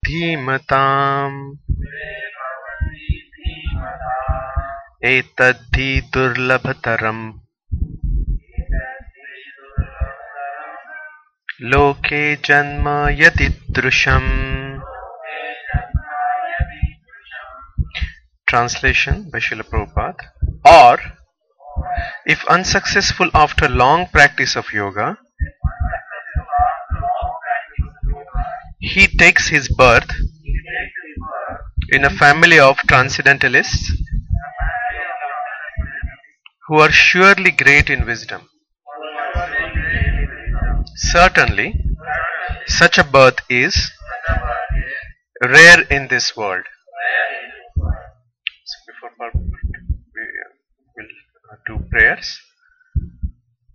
धीमताम् एतद्धि दुर्लभतरम् लोके जन्म यदीदृशम्. Translation by Srila Prabhupada. Or, if unsuccessful after long practice of yoga, he takes his birth in a family of transcendentalists who are surely great in wisdom. Certainly, such a birth is rare in this world. So before we will do prayers.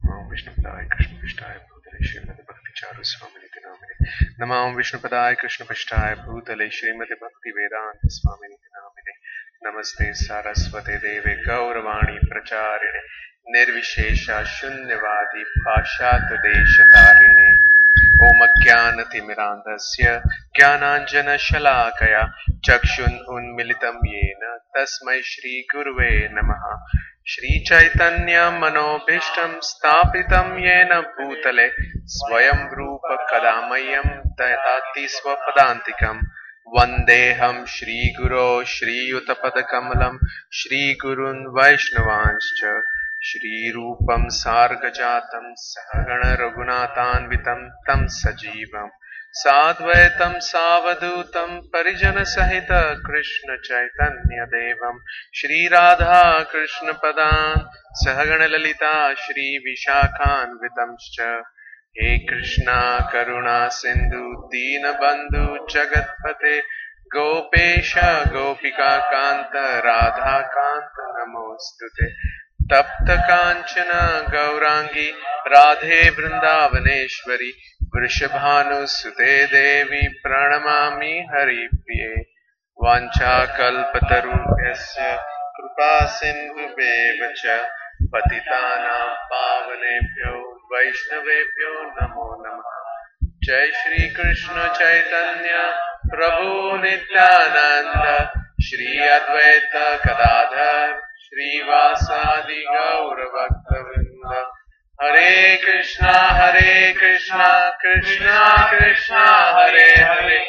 Namo Vishnupadaya Krishna Pashtaya Bhutale Srimati Bhakti Charu Swamini Namine. Namo Vishnupadaya Krishna Pashtaya Bhutale Srimati Bhakti Vedanta Swamini Namine. Namaste Saraswate Deve Gauravani Pracharine Nirvishesha Shunyavadi Pashatadeshatarine. Om Jnanatimirandasya Jnananjana Shalakaya Chakshun Unmilitam Yena Tasmai Shri Guruve Namaha. Shri Chaitanya Manobhishtam Stapitam Yena Bhutale Swayam Rupa Kadamayam Tayati Swapadantikam Vandeham Shri Guru Shri Utapadakamalam Shri Gurun Vaishnavanscha Shri Rupam Sargajatam Sahagana Raghunathanvitam Tam Sajivam Sadvaitam Savadutam Parijana Sahita Krishna Chaitanya Devam Shri Radha Krishna Padan Sahagana Lalita Shri Vishakhanvitamscha. He Krishna Karuna Sindhu Dina Bandhu Jagatpate Gopesha Gopika Kanta Radha Kanta Namostute. Tapta Kanchana Gaurangi Radhe Vrindavaneshwari Vrishabhanu Sute Devi Pranamami Hari Priye. Vancha Kalpatarubhyasya Kripa Sindhu Bevacha Patitana Pavanebhyo Vaishnavebhyo Namo Namaha. Jai Shri Krishna Chaitanya Prabhu Nityananda Shri Advaita Gadadhar Shri Vasadi Gaura Bhaktavinda. Hare Krishna Krishna Krishna Hare Hare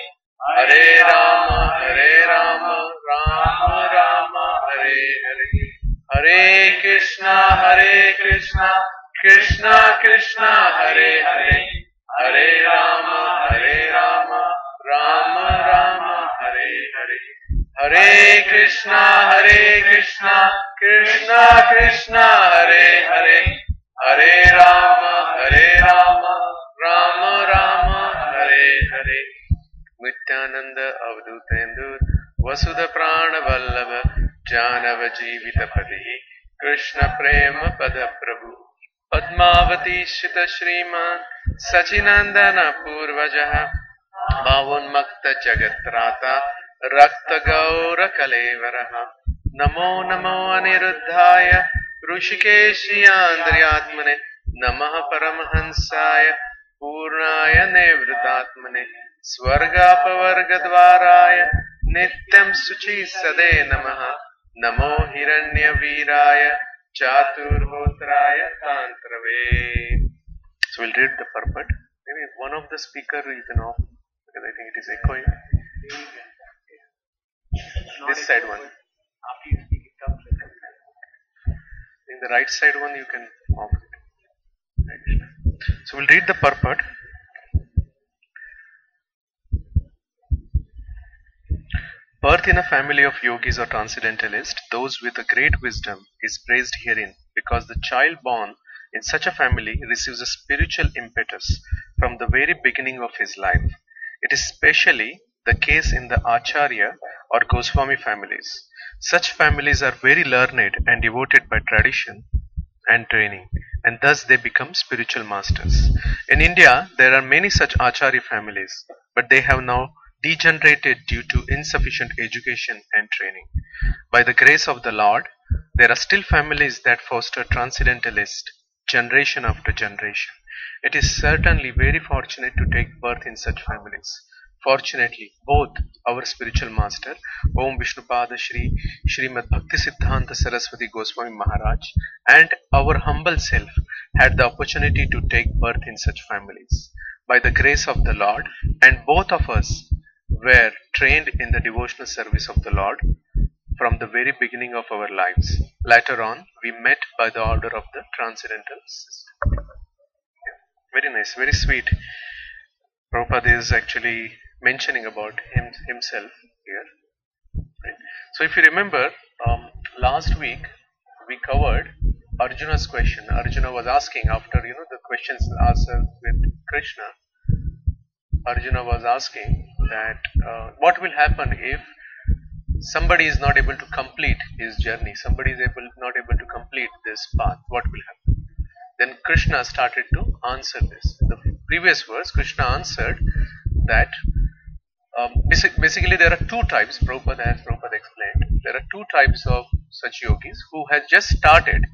Hare Rama Rama Rama Hare Hare. Hare Krishna Krishna Krishna Hare Hare Hare Rama Rama Rama Hare Hare. Hare Krishna Krishna Krishna Hare Hare Hare Rama Rama Rama Hare Hare. Nityananda Avadhutendur Vasudha Prana Vallabha Janava Jivita Padi Krishna Prema Pada Prabhu Padmavati Shita Shriman Sachinandana Purvajaha Bhavunmakta Jagatrata Rakta Gaura Kalevaraha. Namo Namo Aniruddhaya Rushikeshi Andriyatmane Namaha Paramahansaya Purnaya Nevritatmane Swargapavargadvaraya Nityam Suchi Sade Namaha. Namo Hiranya Viraya Chaturhotraya Tantrave. So we'll read the purport. Maybe one of the speaker you can off because I think it is echoing. This side one. In the right side one you can off it. So we'll read the purport. Birth in a family of yogis or transcendentalists, those with a great wisdom, is praised herein because the child born in such a family receives a spiritual impetus from the very beginning of his life. It is specially the case in the Acharya or Goswami families. Such families are very learned and devoted by tradition and training, and thus they become spiritual masters. In India, there are many such Acharya families, but they have now degenerated due to insufficient education and training. By the grace of the Lord, there are still families that foster transcendentalist generation after generation. It is certainly very fortunate to take birth in such families. Fortunately, both our spiritual master, Om Vishnupada Shri Srimad Bhaktisiddhanta Saraswati Goswami Maharaj, and our humble self had the opportunity to take birth in such families by the grace of the Lord, and both of us were trained in the devotional service of the Lord from the very beginning of our lives. Later on, we met by the order of the transcendental system. Very nice, very sweet. Prabhupada is actually mentioning about himself here. Right? So if you remember, last week we covered Arjuna's question. Arjuna was asking after the questions answered with Krishna. Arjuna was asking that what will happen if somebody is not able to complete his journey, somebody is not able to complete this path, what will happen? Then Krishna started to answer this. In the previous verse, Krishna answered that basically there are two types, Prabhupada explained, there are two types of such yogis who has just started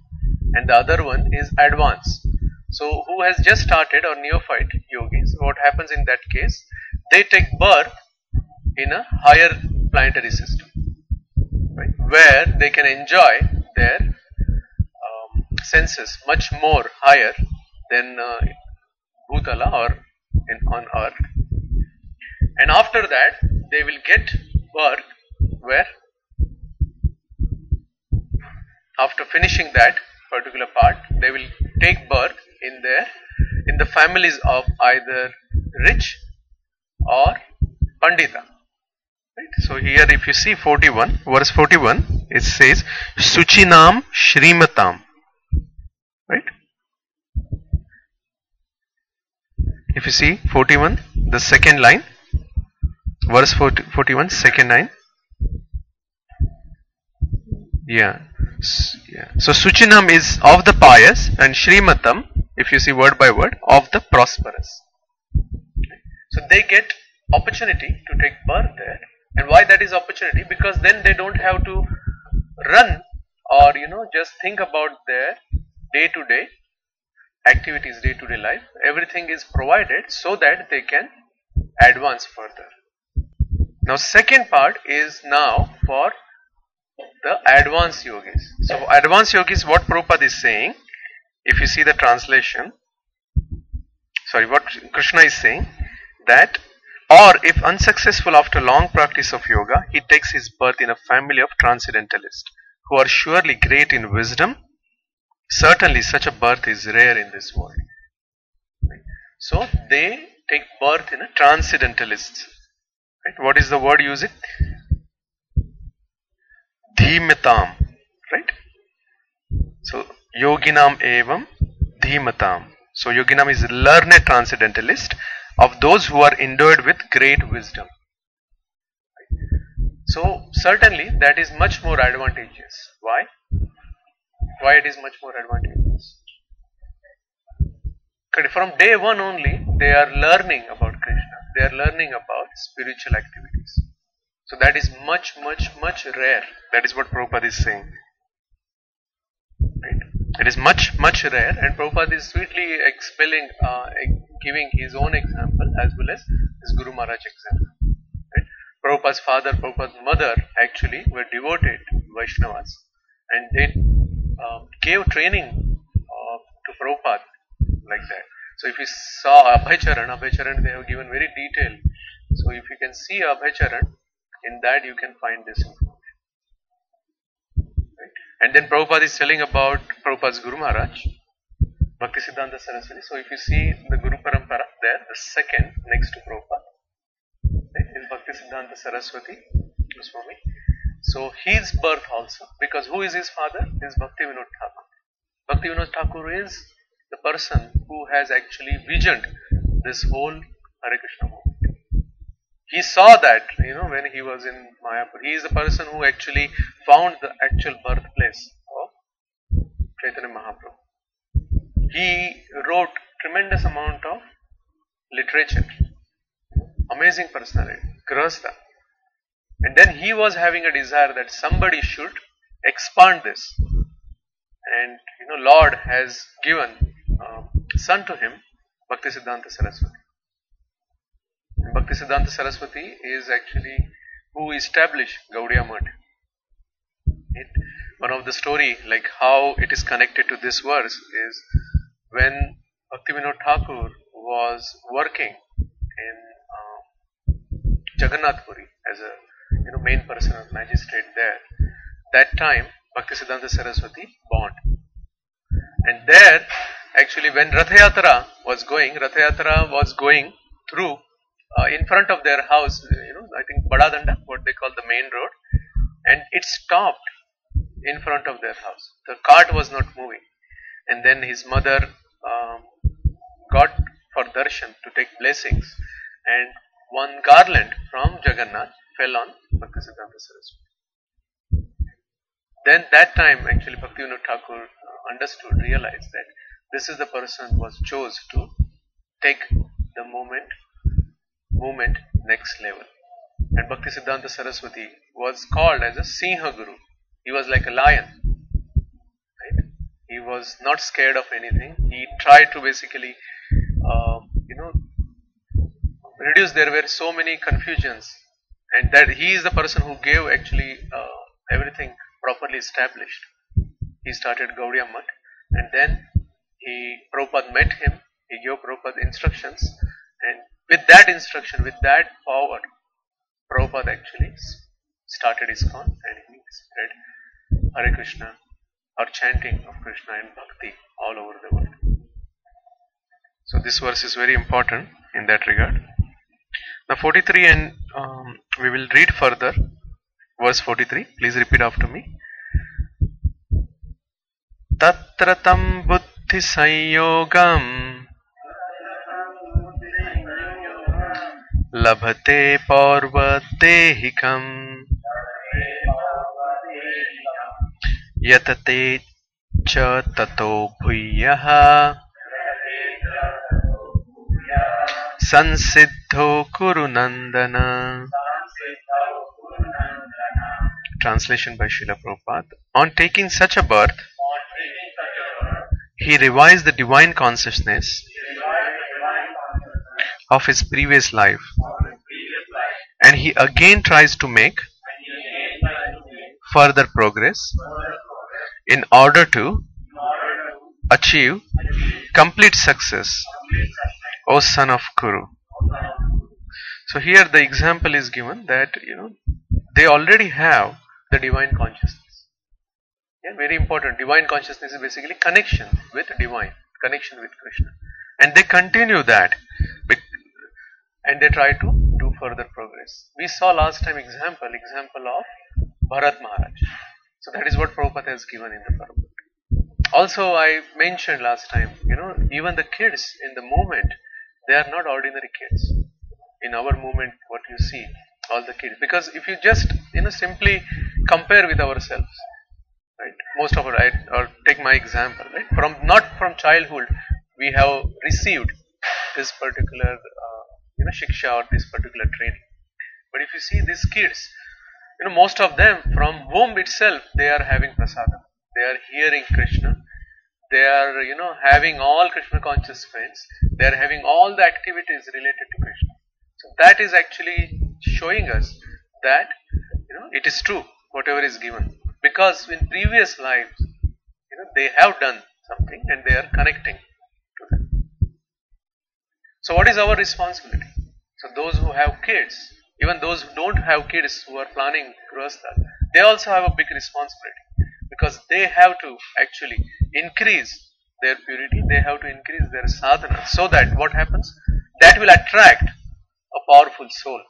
and the other one is advanced. So who has just started or neophyte yogis, what happens in that case? They take birth in a higher planetary system, right, where they can enjoy their senses much more higher than Bhutala or on earth. And after that, they will get birth where after finishing that particular part, they will take birth in the families of either rich or Pandita. Right? So here if you see 41, verse 41, it says Suchinam Shrimatam. Right? If you see 41, the second line, verse 41, second line. Yeah. So Suchinam is of the pious and Shrimatam, if you see word by word, of the prosperous. So they get opportunity to take birth there. And why that is opportunity? Because then they don't have to run or just think about their day-to-day activities, day-to-day life. Everything is provided so that they can advance further. Now second part is now for the advanced yogis. So advanced yogis, what Prabhupada is saying, if you see the translation, what Krishna is saying, that or if unsuccessful after long practice of yoga, he takes his birth in a family of transcendentalists who are surely great in wisdom. Certainly such a birth is rare in this world. So they take birth in a transcendentalists. Right? What is the word used? Dhimatam. Right? So yoginam evam dhimatam. So yoginam is learned transcendentalist of those who are endowed with great wisdom. So certainly that is much more advantageous. Why? Why it is much more advantageous? From day one only, they are learning about Krishna. They are learning about spiritual activities. So that is much rare. That is what Prabhupada is saying. Right? It is much rare, and Prabhupada is sweetly giving his own example as well as his Guru Maharaj example. Right? Prabhupada's father, Prabhupada's mother actually were devoted Vaishnavas, and they gave training to Prabhupada like that. So if you saw Abhaycharan, they have given very detailed. So if you can see Abhaycharan, in that you can find this information. Right? And then Prabhupada is telling about Prabhupada's Guru Maharaj, Bhaktisiddhanta Saraswati. So if you see the Guru Parampara there, the second next to Prabhupada, right, is Bhaktisiddhanta Saraswati Goswami. So his birth also, because who is his father? Is Bhaktivinoda Thakur. Bhaktivinoda Thakur is the person who has actually visioned this whole Hare Krishna movement. He saw that, when he was in Mayapur. He is the person who actually found the actual birthplace of Chaitanya Mahaprabhu. He wrote tremendous amount of literature. Amazing personality, Grahastha. And then he was having a desire that somebody should expand this. And Lord has given son to him, Bhaktisiddhanta Saraswati. Bhaktisiddhanta Saraswati is actually who established Gaudiya Math. One of the story, like how it is connected to this verse, is when Bhaktivinoda Thakur was working in Jagannath Puri as a main personal magistrate there. That time Bhaktisiddhanta Saraswati born, and there actually when Ratha Yatra was going through in front of their house, I think Badadanda, what they call the main road, and it stopped in front of their house. The cart was not moving, and then his mother got for darshan to take blessings, and one garland from Jagannath fell on Bhaktisiddhanta Saraswati. Then that time actually Bhaktivinoda Thakur realized that this is the person who was chose to take the movement next level. And Bhaktisiddhanta Saraswati was called as a Sinha Guru. He was like a lion. Right? He was not scared of anything. He tried to basically reduce. There were so many confusions, and that he is the person who gave actually everything properly established. He started Gaudiya Math, and then Prabhupada met him. He gave Prabhupada instructions, and with that instruction, with that power, Prabhupada actually started ISKCON, and he spread Hare Krishna or chanting of Krishna and Bhakti all over the world. So this verse is very important in that regard. Now 43, and we will read further. Verse 43, please repeat after me. Tatra tam buddhi sanyogam labhate paurvadehikam yatate cha tato bhuyah sansiddho kuru nandana. Translation by Srila Prabhupada. On taking such a birth, he revised the divine consciousness of his previous life, and he again tries to make further progress in order to achieve complete success, O son of Kuru. So here the example is given that they already have the divine consciousness. Yeah, very important. Divine consciousness is basically connection with divine, connection with Krishna, and they continue that, and they try to do further progress. We saw last time example of Bharat Maharaj. So that is what Prabhupada has given in the Prabhupada. Also, I mentioned last time, even the kids in the movement, they are not ordinary kids. In our movement, what you see, all the kids, because if you just simply compare with ourselves, right? Most of it, or take my example, right? Not from childhood, we have received this particular shiksha or this particular training. But if you see these kids, most of them from womb itself, they are having prasadam. They are hearing Krishna. They are having all Krishna conscious friends. They are having all the activities related to Krishna. So that is actually showing us that it is true whatever is given, because in previous lives they have done something and they are connecting to them. So what is our responsibility? So those who have kids, even those who don't have kids, who are planning Grihastha, they also have a big responsibility, because they have to actually increase their purity, they have to increase their sadhana, so that what happens? That will attract a powerful soul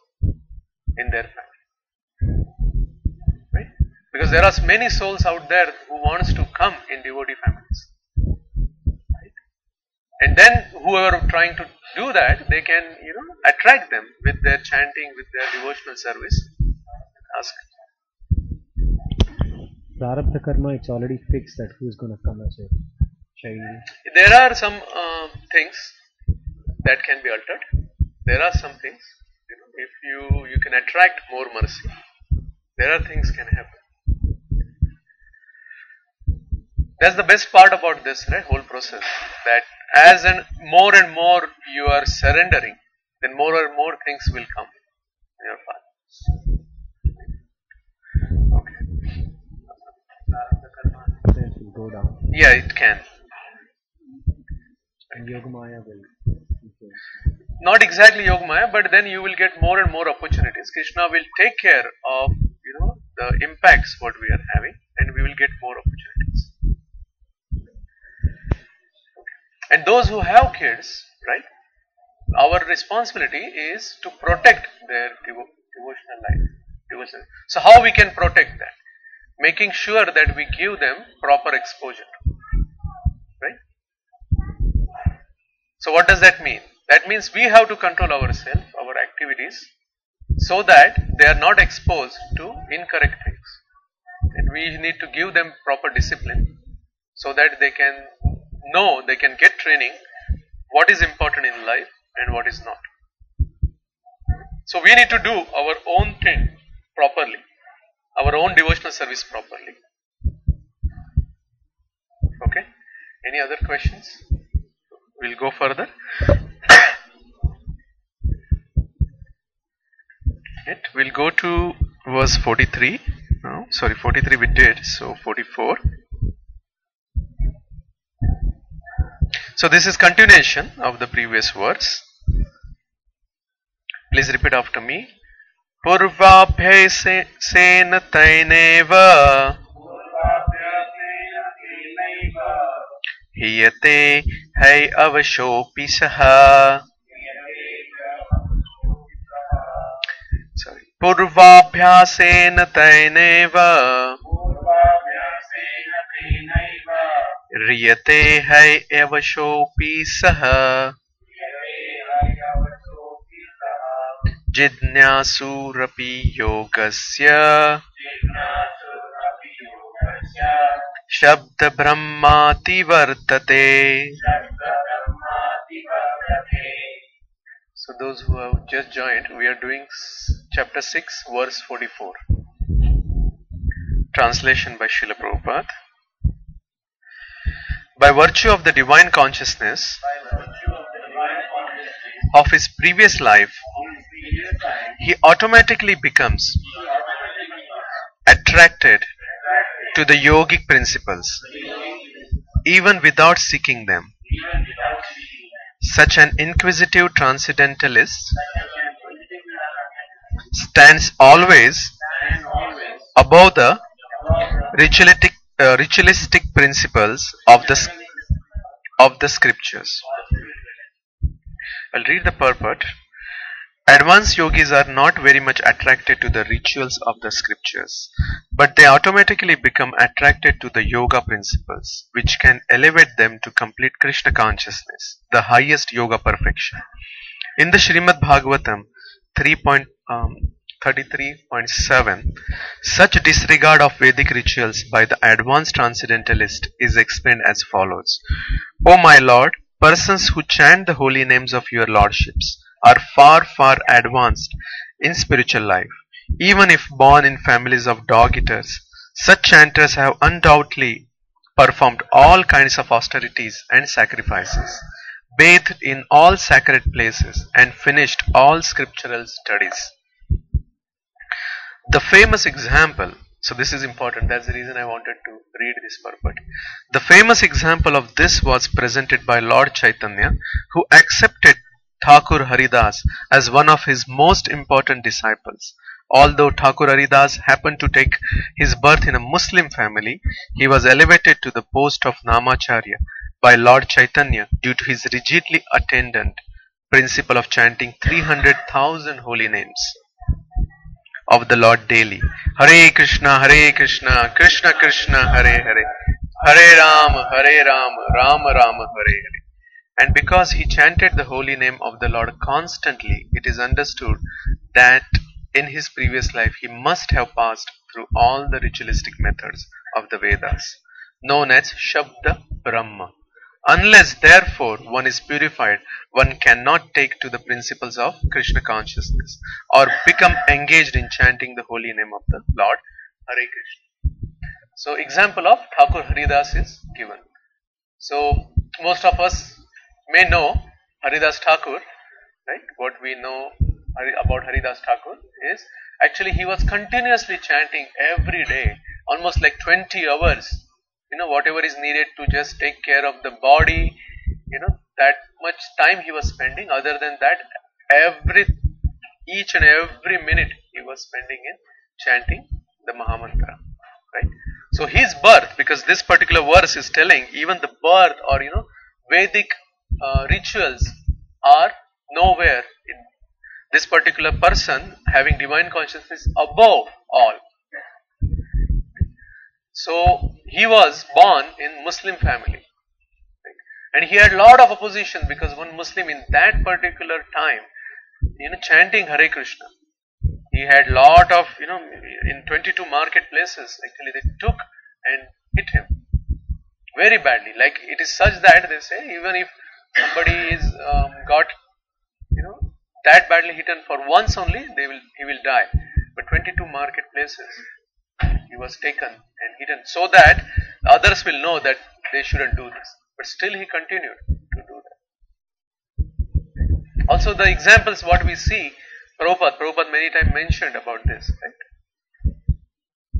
in their family. Right? Because there are many souls out there who wants to come in devotee families. Right? And then whoever trying to do that, they can attract them with their chanting, with their devotional service. Ask. Prarabdha karma, it's already fixed that who is going to come as a child. There are some things that can be altered. There are some things, if you can attract more mercy, there are things can happen. That's the best part about this whole process, that as more and more you are surrendering then more and more things will come in your path. Okay. Then it will go down. Yeah, it can. And Yogamaya will influence. Not exactly Yogamaya, but then you will get more and more opportunities. Krishna will take care of the impacts what we are having, and we will get more opportunities. And those who have kids, right? Our responsibility is to protect their devotional life. So how we can protect that? Making sure that we give them proper exposure, right? So what does that mean? That means we have to control ourselves, our activities, so that they are not exposed to incorrect things. And we need to give them proper discipline so that they can know, they can get training what is important in life and what is not. So we need to do our own thing properly, our own devotional service properly. Okay? Any other questions? We'll go further. We'll go to verse 43. No, sorry, 43 we did, so 44. So this is continuation of the previous verse. Please repeat after me. Purvabhyasena taineva hiyate hai avashopi saha. Sorry. Purvabhyasena taineva riyate hai avashopi saha. Jidnyasurapi yogasya shabda brahmati vartate. So those who have just joined, we are doing chapter 6 verse 44. Translation by Srila Prabhupada. By virtue of the divine consciousness of his previous life, he automatically becomes attracted to the yogic principles, even without seeking them. Such an inquisitive transcendentalist stands always above the ritualistic principles of the scriptures. I'll read the purport. Advanced yogis are not very much attracted to the rituals of the scriptures, but they automatically become attracted to the yoga principles, which can elevate them to complete Krishna consciousness, the highest yoga perfection. In the Srimad Bhagavatam 3.33.7, such disregard of Vedic rituals by the advanced transcendentalist is explained as follows. O my Lord, persons who chant the holy names of your lordships are far, far advanced in spiritual life. Even if born in families of dog-eaters, such chanters have undoubtedly performed all kinds of austerities and sacrifices, bathed in all sacred places, and finished all scriptural studies. The famous example, so this is important, that's the reason I wanted to read this purport. The famous example of this was presented by Lord Chaitanya, who accepted Thakur Haridas as one of his most important disciples. Although Thakur Haridas happened to take his birth in a Muslim family, he was elevated to the post of Namacharya by Lord Chaitanya due to his rigidly attendant principle of chanting 300,000 holy names of the Lord daily. Hare Krishna, Krishna Krishna, Hare Hare, Hare Rama, Rama Rama, Hare Hare. And because he chanted the holy name of the Lord constantly, it is understood that in his previous life he must have passed through all the ritualistic methods of the Vedas, known as Shabda Brahma. Unless therefore one is purified, one cannot take to the principles of Krishna consciousness or become engaged in chanting the holy name of the Lord. Hare Krishna. So example of Thakur Haridas is given. So most of us may know Haridas Thakur, right? What we know about Haridas Thakur is actually he was continuously chanting every day, almost like 20 hours. Whatever is needed to just take care of the body, that much time he was spending. Other than that, each and every minute he was spending in chanting the Mahamantra, right? So his birth, because this particular verse is telling even the birth or Vedic rituals are nowhere in this particular person having divine consciousness above all. So he was born in Muslim family, right? And he had lot of opposition because one Muslim in that particular time, chanting Hare Krishna, he had lot of, in 22 marketplaces actually they took and hit him very badly. Like it is such that they say even if somebody is got that badly hitten for once only, he will die. But 22 marketplaces he was taken and hidden so that others will know that they shouldn't do this. But still he continued to do that. Also the examples what we see, Prabhupada many times mentioned about this, right?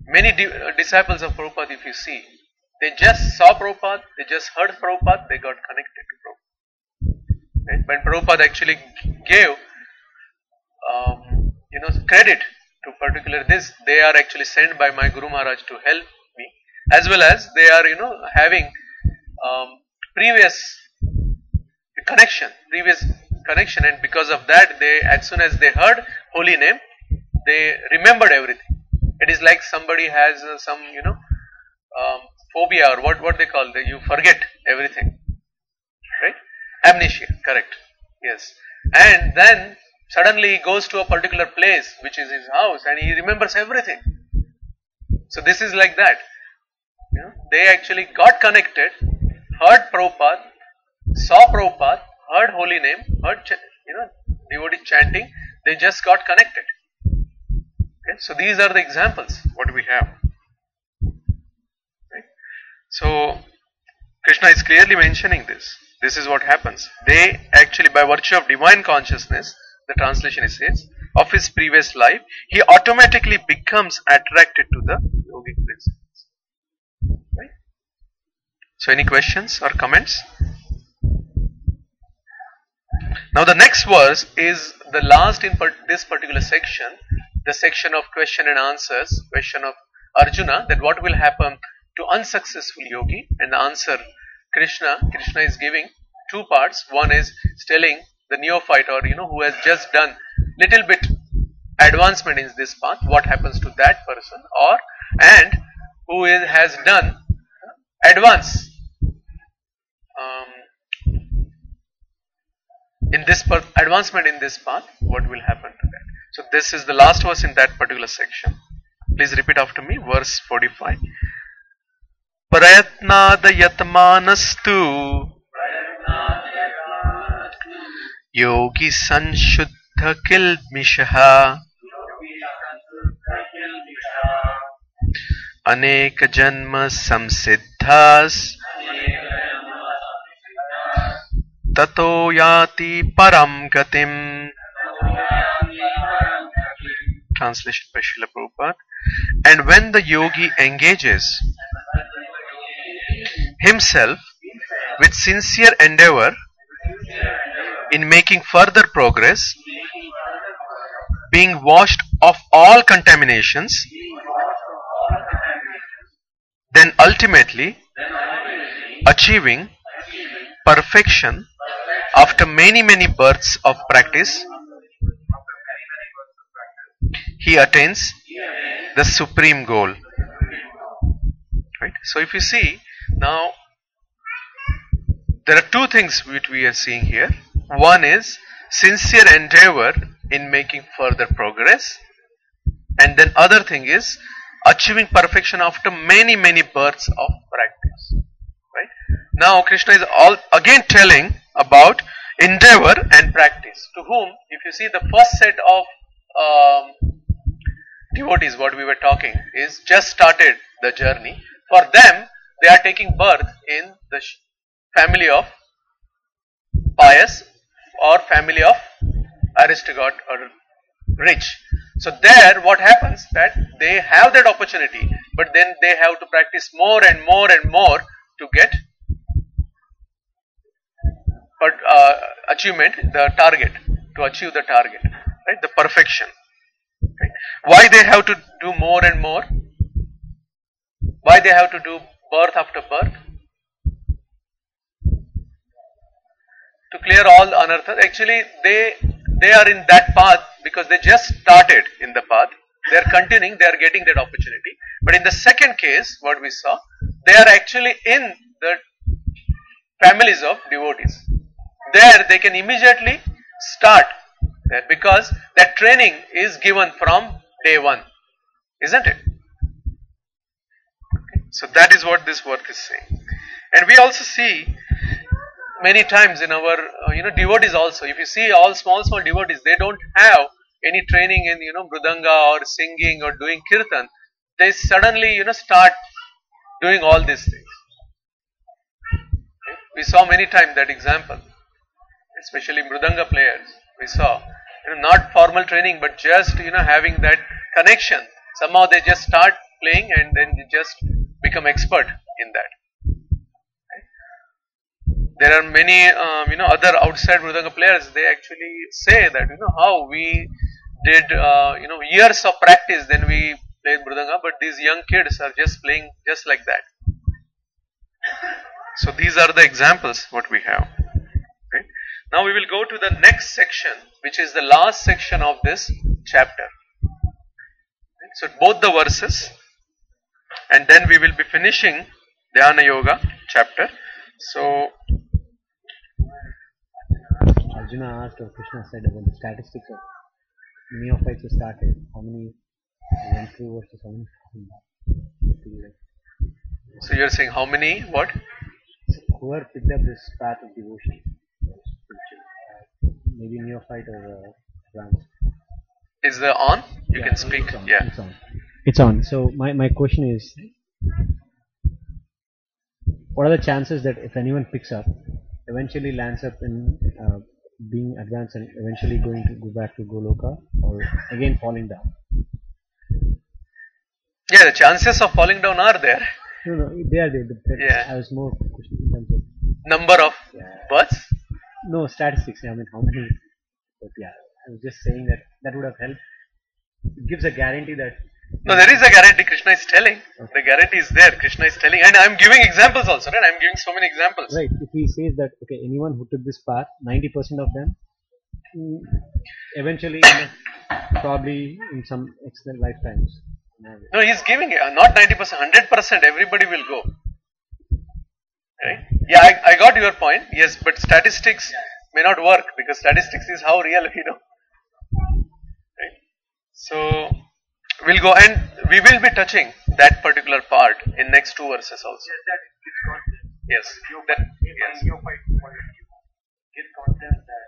Many disciples of Prabhupada, if you see, they just saw Prabhupada, they just heard Prabhupada, they got connected to Prabhupada. Right? When Prabhupada actually gave credit to particular this, they are actually sent by my Guru Maharaj to help me, as well as they are having previous connection, and because of that, they as soon as they heard holy name, they remembered everything. It is like somebody has some phobia or what they call, you forget everything, right? Amnesia, correct? Yes. And then suddenly he goes to a particular place which is his house and he remembers everything. So this is like that. They actually got connected, heard Prabhupada, saw Prabhupada, heard holy name, heard devotee chanting, they just got connected. Okay? So these are the examples what we have. Right? So Krishna is clearly mentioning this. This is what happens. They actually, by virtue of divine consciousness, the translation is says, of his previous life, he automatically becomes attracted to the yogic principles. Right? So any questions or comments? Now the next verse is the last in this particular section, the section of question and answers, question of Arjuna, that what will happen to unsuccessful yogi, and the answer Krishna is giving two parts. One is telling the neophyte or who has just done little bit advancement in this path, what happens to that person, and who has done advance in this advancement in this path, what will happen to that. So this is the last verse in that particular section. Please repeat after me, verse 45. Prayatnada yatmanastu yogi sanshuddha kilmishaha aneka janma samsiddhas tato yati param gatim. Translation by Srila Prabhupada. And when the yogi engages himself with sincere endeavor in making further progress, being washed of all contaminations, then ultimately achieving perfection after many births of practice, he attains the supreme goal. Right? So if you see, now there are two things which we are seeing here. One is sincere endeavor in making further progress, and then other thing is achieving perfection after many births of practice. Right? Now Krishna is again telling about endeavor and practice. To whom, if you see the first set of devotees, what we were talking is just started the journey. For them, they are taking birth in the family of pious or family of aristocrat or rich. So there what happens that they have that opportunity, but then they have to practice more and more and more to get achievement, the target, to achieve the target, right, the perfection. Right? Why they have to do more and more? Why they have to do birth after birth? To clear all anarthas. Actually, they are in that path because they just started in the path. They are continuing, they are getting that opportunity. But in the second case, what we saw, they are actually in the families of devotees. There they can immediately start there because that training is given from day one, isn't it? Okay. So that is what this work is saying. And we also see many times in our devotees also, if you see all small devotees, they don't have any training in mridanga or singing or doing kirtan. They suddenly start doing all these things. Okay. We saw many times that example, especially mridanga players. We saw not formal training, but just having that connection. Somehow they just start playing and then they just become expert in that. There are many other outside mridanga players. They actually say that how we did years of practice, then we played mridanga, but these young kids are just playing just like that. So these are the examples what we have. Okay. Now we will go to the next section, which is the last section of this chapter. Okay. So both the verses, and then we will be finishing Dhyana Yoga chapter. So Arjuna asked, or Krishna said about the statistics of neophytes who started. How many went through versus how many found that? So you are saying how many what? So whoever picked up this path of devotion, maybe neophyte or advanced. Is the on? You can speak. It's on, yeah. It's on. It's on. So my question is, what are the chances that if anyone picks up, eventually lands up in being advanced and eventually going to go back to Goloka, or again falling down? Yeah, the chances of falling down are there. No, they are there. Yeah. I was more questioning in terms of Number of births? no statistics. I mean, how many? But yeah, I was just saying that would have helped. It gives a guarantee that. No, there is a guarantee. Krishna is telling. Okay. The guarantee is there. Krishna is telling, and I am giving examples also. Right? I am giving so many examples. Right. If he says that, okay, anyone who took this path, 90% of them, eventually, probably in some excellent lifetimes. No, he is giving not 90%, 100%. Everybody will go. Right? Yeah, I got your point. Yes, but statistics may not work because statistics is how real we know. Right? So we'll go and we will be touching that particular part in next two verses also. Yes, that gives confidence. Yes. That Yes. neophyte gives confidence that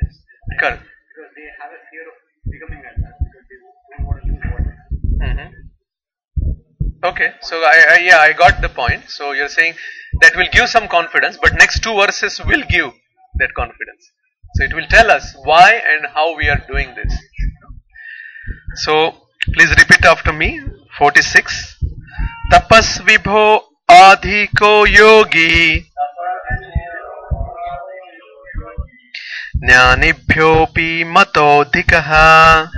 yes, Correct. because they have a fear of becoming advanced because they don't want to lose water. Okay, so I got the point. So you're saying that will give some confidence, but next two verses will give that confidence. So it will tell us why and how we are doing this. So please repeat after me. 46. Tapas vibho adhiko yogi jnanibhyopi matodhikaha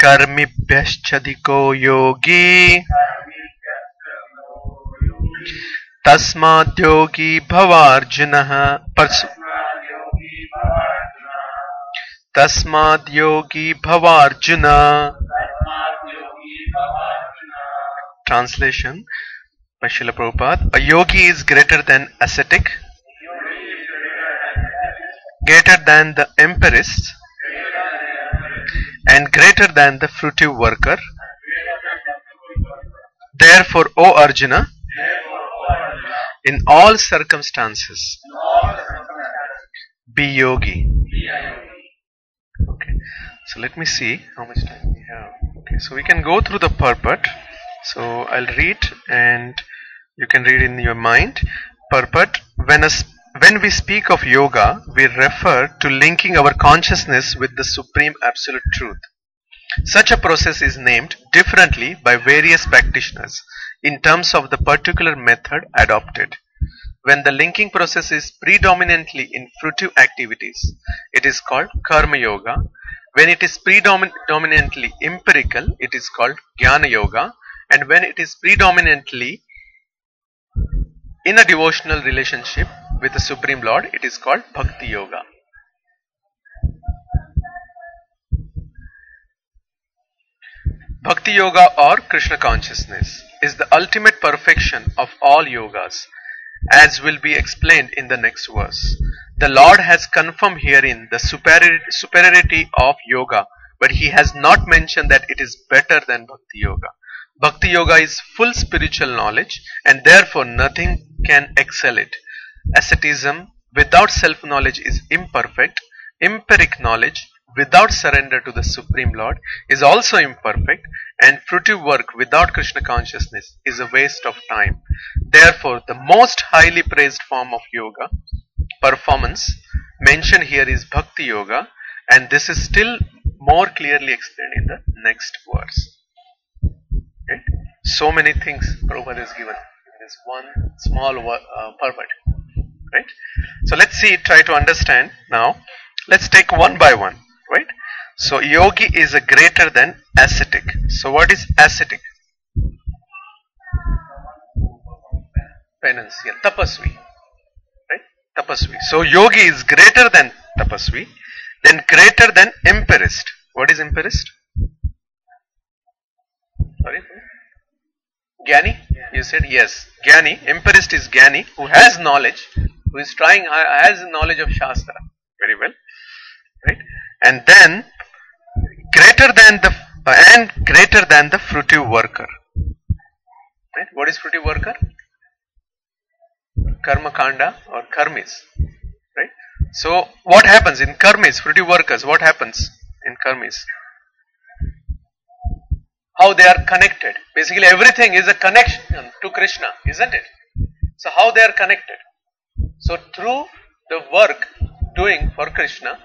कर्मिभ्यश्चधिको Yogi तस्माद्योगी भवार्जुनः तस्माद्योगी भवार्जुन. Translation by Srila Prabhupada. A yogi is greater than ascetic, greater than the empirist, and greater than the fruitive worker. Therefore, O Arjuna, in all circumstances, be yogi. Okay, so let me see how much time we have. Okay, so we can go through the purport. So I'll read and you can read in your mind. Purport: when we speak of yoga, we refer to linking our consciousness with the supreme absolute truth. Such a process is named differently by various practitioners in terms of the particular method adopted. When the linking process is predominantly in fruitive activities, it is called karma yoga. When it is predominantly empirical, it is called jnana yoga. And when it is predominantly in a devotional relationship with the Supreme Lord, it is called bhakti yoga. Bhakti yoga or Krishna consciousness is the ultimate perfection of all yogas, as will be explained in the next verse. The Lord has confirmed herein the superiority of yoga, but He has not mentioned that it is better than Bhakti yoga. Bhakti yoga is full spiritual knowledge, and therefore nothing can excel it. Asceticism without self-knowledge is imperfect. Empiric knowledge without surrender to the Supreme Lord is also imperfect, and fruitive work without Krishna consciousness is a waste of time. Therefore, the most highly praised form of yoga performance mentioned here is Bhakti yoga, and this is still more clearly explained in the next verse. Okay? So many things Prabhupada has given in this one small purport. Right? So let's see, try to understand now. Let's take one by one. Right? So yogi is a greater than ascetic. So what is ascetic? Penance. Yeah, tapasvi. Right? Tapasvi. So yogi is greater than tapasvi, then greater than empirist. What is empirist? Sorry? Jnani? You said yes. Jnani. Empirist is Jnani who has knowledge, who is trying, has knowledge of Shastra. Very well. Right? And then greater than the fruitive worker. Right? What is fruitive worker? Karma kanda or karmis. Right? So what happens in karmis, fruitive workers? What happens in karmis? How they are connected. Basically everything is a connection to Krishna, isn't it? So how they are connected? So through the work doing for Krishna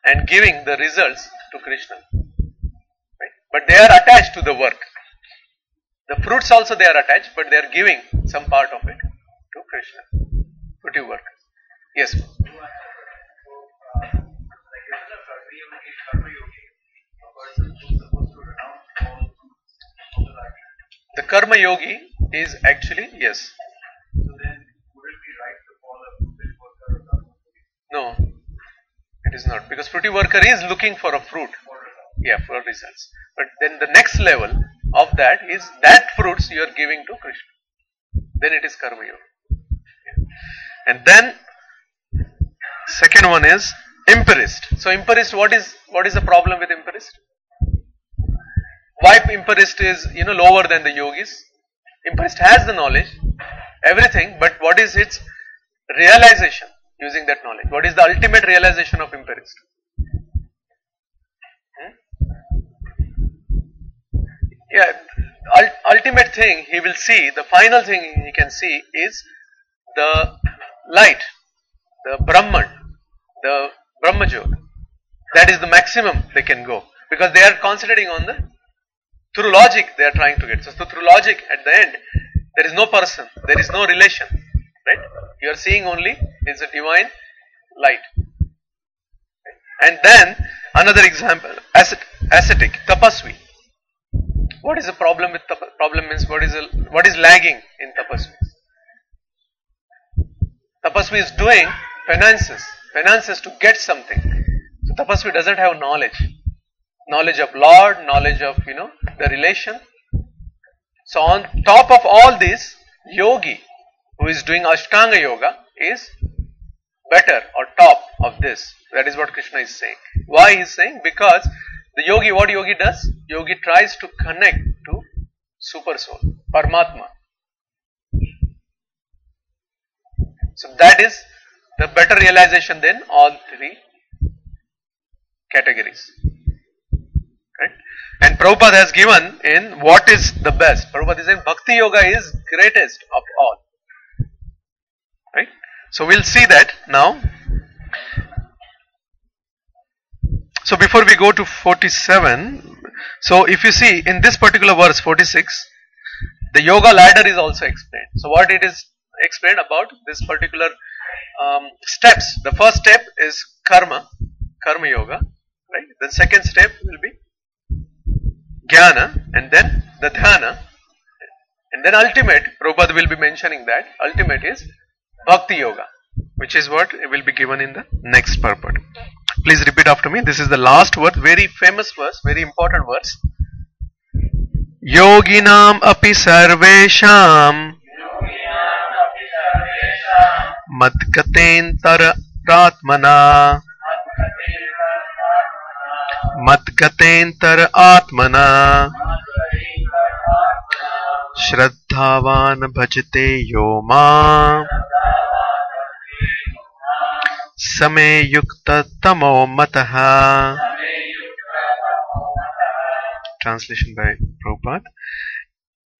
and giving the results to Krishna. Right? But they are attached to the work. The fruits also they are attached, but they are giving some part of it to Krishna. Fruitive work. Yes. The karma yogi is actually, yes. So then, would it be right to call a fruitive worker a karma yogi? No, it is not, because fruitive worker is looking for a fruit. Yeah, for results. But then the next level of that is that fruits you are giving to Krishna. Then it is karma yoga. Yeah. And then second one is empirist. So empirist, what is the problem with empirist? Why empirist is lower than the yogis? Empirist has the knowledge, everything, but what is its realization using that knowledge? What is the ultimate realization of empirist? Yeah, ultimate thing he will see, the final thing he can see is the light, the Brahman, the Brahmajot. That is the maximum they can go, because they are concentrating on through logic they are trying to get. So through logic at the end there is no person, there is no relation, right? You are seeing only is a divine light. And then another example, ascetic, tapasvi. What is the problem with tapasvi? Problem means what is lagging in tapasvi? Tapasvi is doing penances to get something. So tapasvi doesn't have knowledge of Lord, knowledge of the relation. So on top of all this, yogi who is doing Ashtanga yoga is better or top of this. That is what Krishna is saying. Why he is saying? Because the yogi, what yogi does? Yogi tries to connect to super soul, Paramatma. So that is the better realization than all three categories. Right? And Prabhupada has given in what is the best. Prabhupada is saying Bhakti Yoga is greatest of all. Right? So we'll see that now. So before we go to 47, so if you see in this particular verse 46, the yoga ladder is also explained. So what it is explained about this particular steps. The first step is karma yoga, right? The second step will be jnana, and then the dhyana, and then ultimate, Prabhupada will be mentioning that, ultimate is bhakti yoga, which is what will be given in the next purport. Please repeat after me. This is the last verse, very famous verse, very important verse. Yoginam api sarvesham matgatentara atmana matgatentara atmana Shraddhavan bhajate yoma Same yukta tamo mataha. Translation by Prabhupada.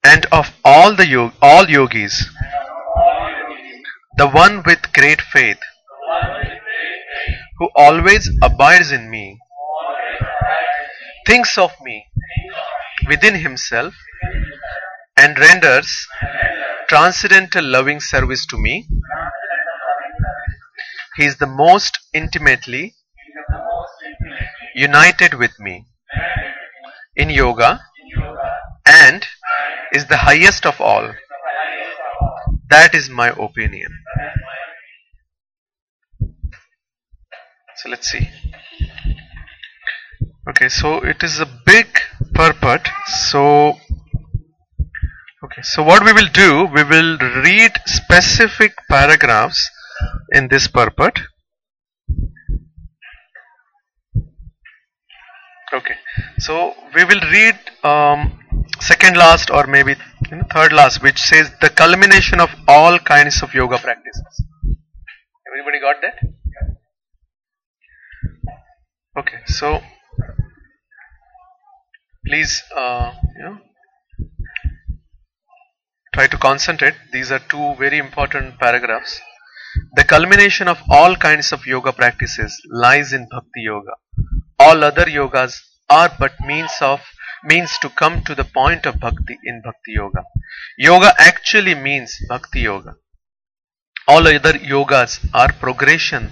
And of all the all yogis, the one with great faith, who always abides in me, thinks of me within himself, and renders transcendental loving service to me, he is the most intimately united with me in yoga and is the highest of all. That is my opinion. So let's see. Okay, so it is a big purport. So what we will do, we will read specific paragraphs in this purport. Okay, so we will read second last or maybe third last, which says the culmination of all kinds of yoga practices. Everybody got that? Okay, so please try to concentrate. These are two very important paragraphs. The culmination of all kinds of yoga practices lies in Bhakti Yoga. All other yogas are but means to come to the point of Bhakti in Bhakti Yoga. Yoga actually means Bhakti Yoga. All other yogas are progressions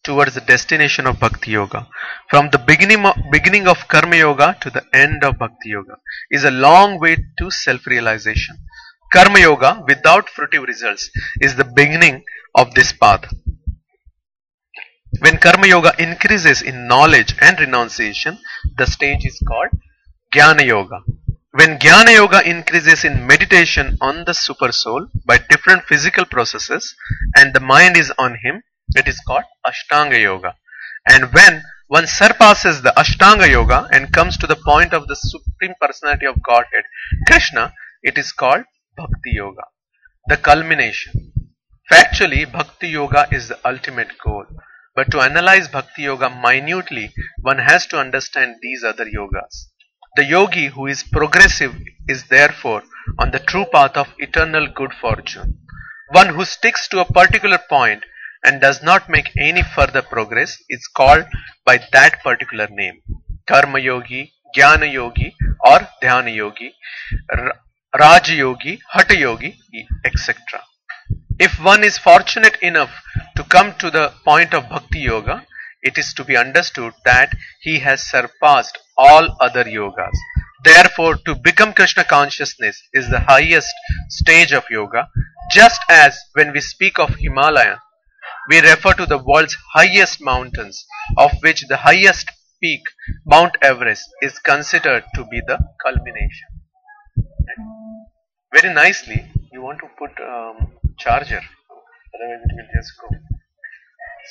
towards the destination of Bhakti Yoga. From the beginning of Karma Yoga to the end of Bhakti Yoga is a long way to self-realization. Karma Yoga without fruitive results is the beginning of this path. When Karma Yoga increases in knowledge and renunciation, the stage is called Jnana Yoga. When Jnana Yoga increases in meditation on the Super Soul by different physical processes and the mind is on him, it is called Ashtanga Yoga. And when one surpasses the Ashtanga Yoga and comes to the point of the Supreme Personality of Godhead, Krishna, it is called Bhakti Yoga, the culmination. Factually, Bhakti Yoga is the ultimate goal. But to analyze Bhakti Yoga minutely, one has to understand these other yogas. The yogi who is progressive is therefore on the true path of eternal good fortune. One who sticks to a particular point and does not make any further progress is called by that particular name. Karma Yogi, Jnana Yogi or Dhyana Yogi, Raja Yogi, Hatha Yogi, etc. If one is fortunate enough to come to the point of Bhakti Yoga, it is to be understood that he has surpassed all other yogas. Therefore, to become Krishna consciousness is the highest stage of yoga, just as when we speak of Himalaya, we refer to the world's highest mountains, of which the highest peak, Mount Everest, is considered to be the culmination. Very nicely, you want to put charger, otherwise it will just go.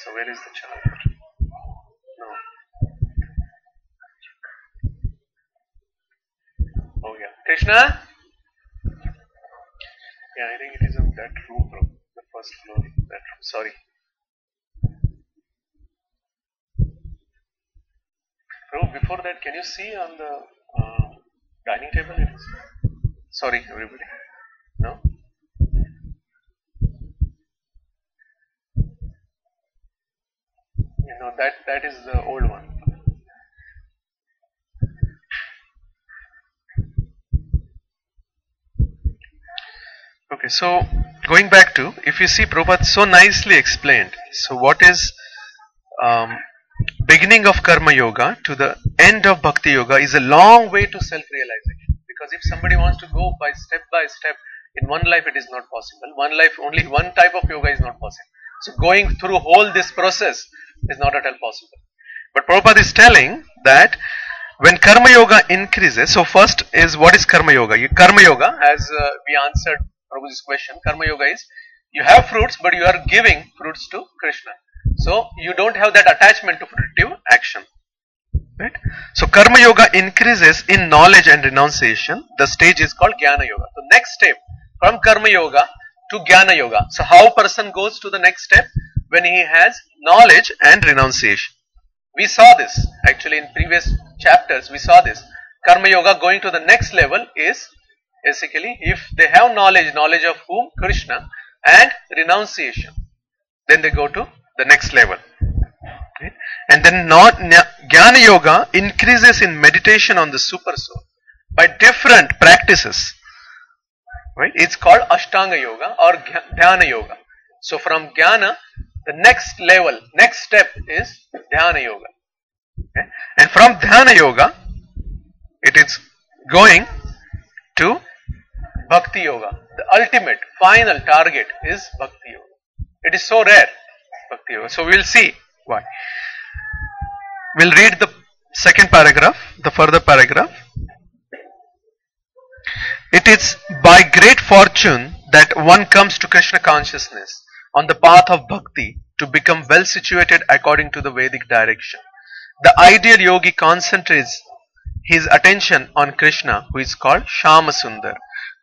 So where is the charger? No. Oh yeah, Krishna? Yeah, I think it is on that room, bro. The first floor, that room. Sorry. Bro, before that, can you see on the dining table? It is. Sorry, everybody. No? that is the old one. Okay, so going back to, if you see, Prabhupada so nicely explained. So what is um, beginning of karma yoga to the end of bhakti yoga is a long way to self-realization. Because if somebody wants to go by step, in one life it is not possible. One life, only one type of yoga is not possible. So going through whole this process is not at all possible. But Prabhupada is telling that when karma yoga increases, so first is, what is karma yoga? Karma yoga, as we answered Prabhu's question, karma yoga is you have fruits but you are giving fruits to Krishna. So you don't have that attachment to fruitive action. Right? So karma yoga increases in knowledge and renunciation. The stage is called jnana yoga. The next step from karma yoga to jnana yoga. So how a person goes to the next step? When he has knowledge and renunciation. We saw this actually in previous chapters. We saw this. Karma yoga going to the next level is basically if they have knowledge of whom? Krishna, and renunciation. Then they go to the next level. Right? And then jnana yoga increases in meditation on the super soul by different practices. Right? It's called Ashtanga yoga or dhyana yoga. So from jnana, the next level, next step is dhyana yoga. Okay? And from dhyana yoga, it is going to bhakti yoga. The ultimate, final target is bhakti yoga. It is so rare, bhakti yoga. So we will see why. We'll read the second paragraph, the further paragraph. It is by great fortune that one comes to Krishna consciousness on the path of bhakti to become well situated according to the Vedic direction. The ideal yogi concentrates his attention on Krishna, who is called Shama Sundar,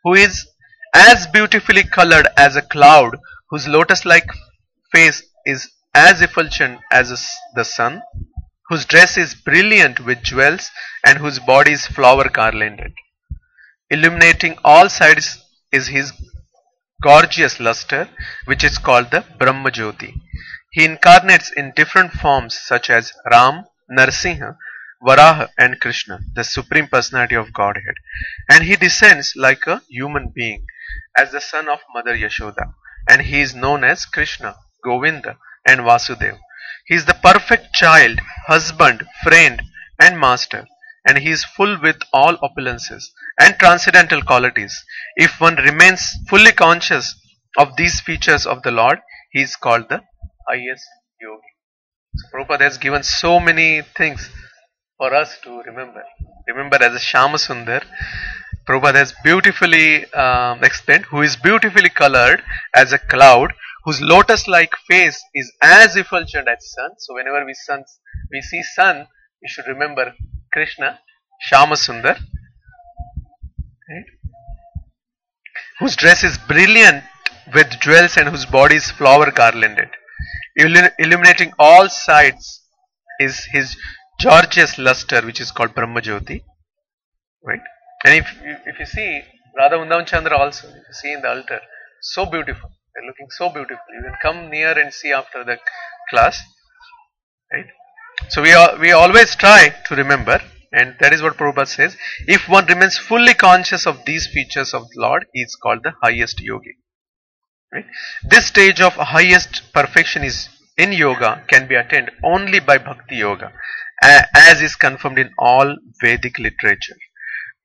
who is as beautifully colored as a cloud, whose lotus-like face is as effulgent as the sun, whose dress is brilliant with jewels, and whose body is flower garlanded. Illuminating all sides is his gorgeous luster, which is called the Brahma Jyoti. He incarnates in different forms such as Ram, Narsimha, Varaha and Krishna, the Supreme Personality of Godhead. And he descends like a human being as the son of Mother Yashoda. And he is known as Krishna, Govinda and Vasudeva. He is the perfect child, husband, friend and master. And he is full with all opulences and transcendental qualities. If one remains fully conscious of these features of the Lord, he is called the highest yogi. So Prabhupada has given so many things for us to remember. Remember, as a Shama Sundar, Prabhupada has beautifully explained, who is beautifully colored as a cloud, whose lotus-like face is as effulgent as sun. So whenever we see sun, we should remember Krishna, Shama Sundar, right? Whose dress is brilliant with jewels and whose body is flower garlanded. Illuminating all sides is his gorgeous luster, which is called Brahma Jyoti, right? And if you see Radha Vrindavan Chandra also, if you see in the altar, so beautiful. They're looking so beautiful. You can come near and see after the class, right? So we always try to remember, and that is what Prabhupada says. If one remains fully conscious of these features of the Lord, he is called the highest yogi. Right? This stage of highest perfection is in yoga can be attained only by bhakti yoga, as is confirmed in all Vedic literature.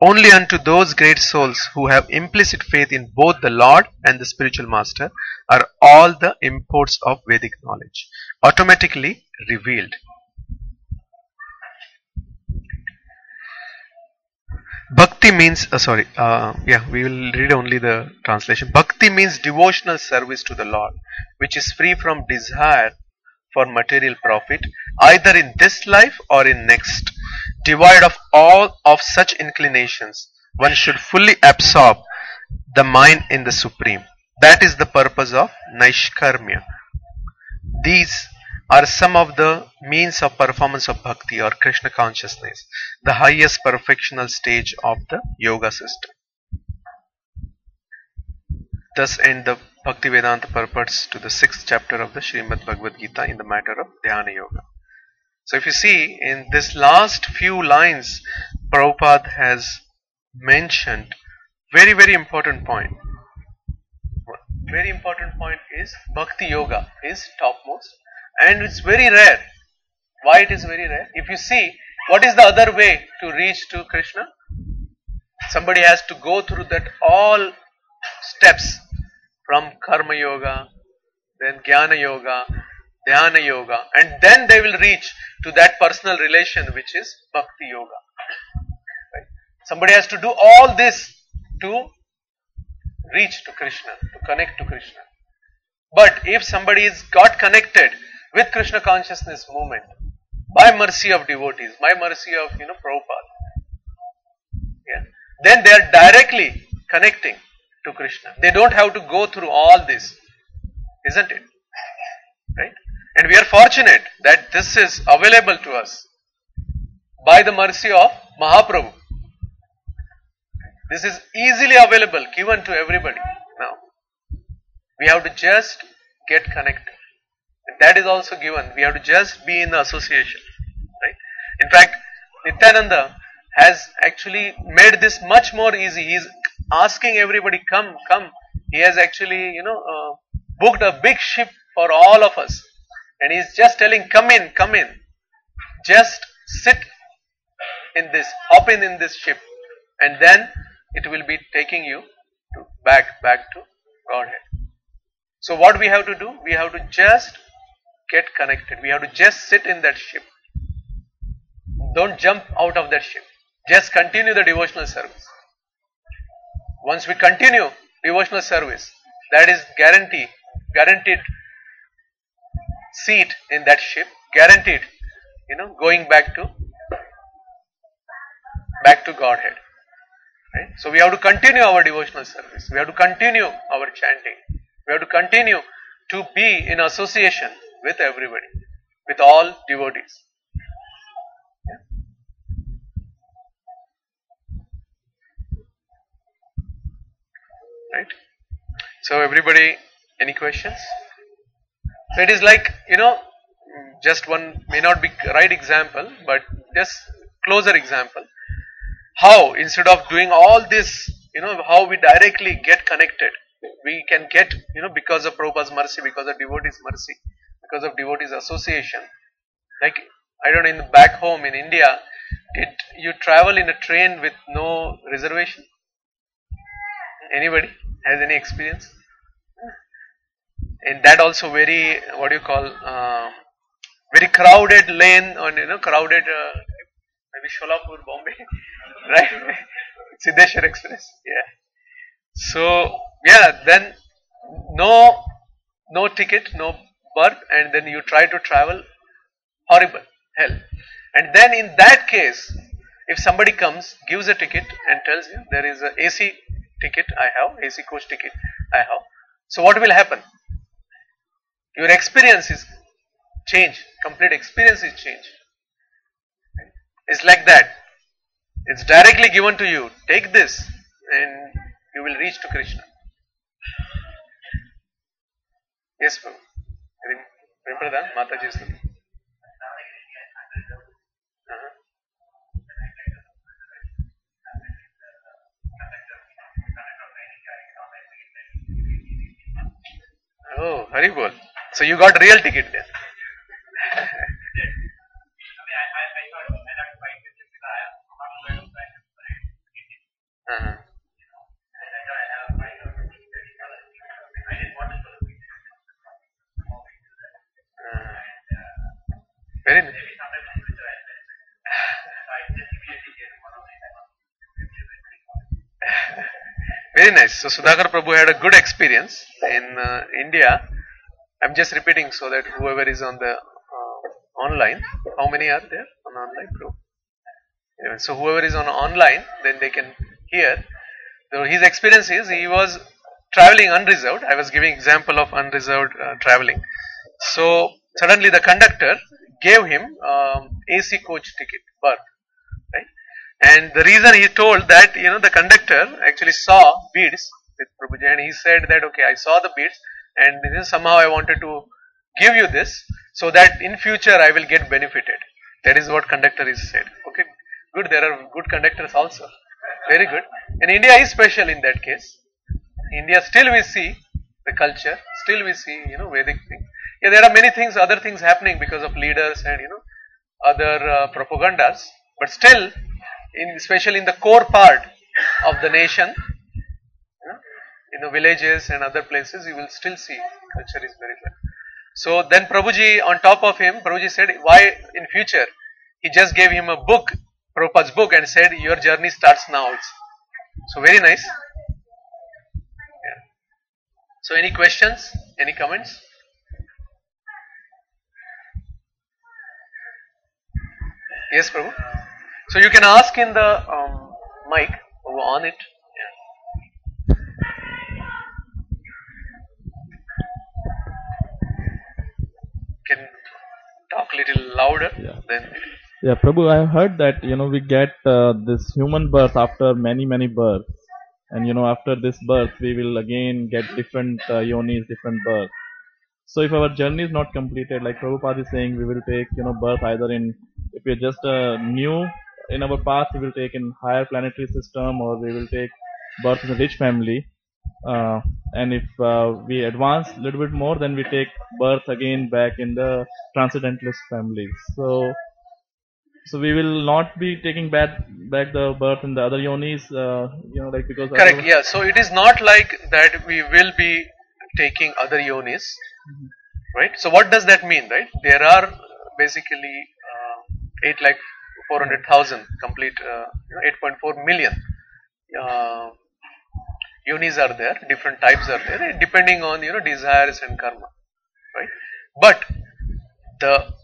Only unto those great souls who have implicit faith in both the Lord and the spiritual master are all the imports of Vedic knowledge automatically revealed. Bhakti means, we will read only the translation. Bhakti means devotional service to the Lord, which is free from desire for material profit, either in this life or in next. Devoid of all of such inclinations, one should fully absorb the mind in the Supreme. That is the purpose of Naishkarmya. These are some of the means of performance of bhakti or Krishna consciousness, the highest perfectional stage of the yoga system. Thus end the Bhaktivedanta purports to the 6th chapter of the Srimad Bhagavad Gita in the matter of Dhyana Yoga. So if you see in this last few lines, Prabhupada has mentioned very important point. Very important point is Bhakti Yoga is topmost, and it's very rare. Why it is very rare? If you see, what is the other way to reach to Krishna? Somebody has to go through that all steps from Karma Yoga, then Jnana Yoga, Dhyana Yoga, and then they will reach to that personal relation which is Bhakti Yoga. Right? Somebody has to do all this to reach to Krishna, to connect to Krishna. But if somebody is got connected with Krishna consciousness movement by mercy of devotees, by mercy of Prabhupada, yeah, then they are directly connecting to Krishna. They don't have to go through all this, isn't it? Right? And we are fortunate that this is available to us by the mercy of Mahaprabhu. This is easily available, given to everybody now. We have to just get connected. And that is also given. We have to just be in the association. Right? In fact, Nityananda has actually made this much more easy. He is asking everybody, come. He has actually, booked a big ship for all of us. And he is just telling, come in. Just sit in this, hop in this ship. And then it will be taking you back to Godhead. So what we have to do? We have to just get connected. We have to just sit in that ship. Don't jump out of that ship. Just continue the devotional service. Once we continue devotional service, that is guaranteed seat in that ship, guaranteed, going back to Godhead. Right? So we have to continue our devotional service. We have to continue our chanting. We have to continue to be in association with everybody, with all devotees. Right? So everybody, any questions? So it is like, just one may not be right example, but just closer example. How instead of doing all this, how we directly get connected. We can get, because of Prabhupada's mercy, because of devotees' mercy, because of devotees' association. Like, I don't know, in the back home in India, you travel in a train with no reservation? Anybody has any experience? And that also very, very crowded lane on, crowded, maybe Sholapur, Bombay, right? Siddheshwar Express, yeah. So, yeah, then no ticket, no berth, and then you try to travel, horrible, hell. And then in that case, if somebody comes, gives a ticket and tells you there is a AC ticket I have, AC coach ticket I have. So what will happen? Your experience is change, complete experience is change. It's like that. It's directly given to you. Take this and you will reach to Krishna. Yes, Prabhu. Remember that? Mataji's. Oh, Haribol. So you got real ticket then. Very nice. Very nice. So Sudhakar Prabhu had a good experience in India. I'm just repeating so that whoever is on the online, how many are there on online group? Yeah, so whoever is on online, then they can hear. So his experience is he was traveling unreserved. I was giving example of unreserved traveling. So suddenly the conductor gave him AC coach ticket berth, right? And the reason he told that, the conductor actually saw beads with Prabhuji, and he said that, okay, I saw the beads, and somehow I wanted to give you this so that in future I will get benefited. That is what conductor is said. Okay, good. There are good conductors also. Very good. And India is special in that case. India still we see the culture. Still we see Vedic thing. Yeah, there are many things, other things happening because of leaders and other propagandas. But still, especially in the core part of the nation, in the villages and other places, you will still see culture is very good. So then Prabhuji, on top of him, Prabhuji said, why in future? He just gave him a book, Prabhupada's book, and said, your journey starts now also. So very nice. Yeah. So any questions? Any comments? Yes, Prabhu. So you can ask in the mic on it. Yeah. Can talk a little louder. Yeah. Then Yeah, Prabhu, I have heard that we get this human birth after many births, and after this birth we will again get different yonis, different births. So if our journey is not completed, like Prabhupada is saying, we will take birth either in, if we are just new in our path, we will take in higher planetary system, or we will take birth in a rich family. And if we advance a little bit more, then we take birth again back in the transcendentalist families. So we will not be taking back the birth in the other yonis, like because correct. Yeah. So it is not like that we will be taking other yonis, right? So what does that mean, right? There are basically 8,400,000 complete, 8.4 million yonis are there. Different types are there, depending on desires and karma, right? But the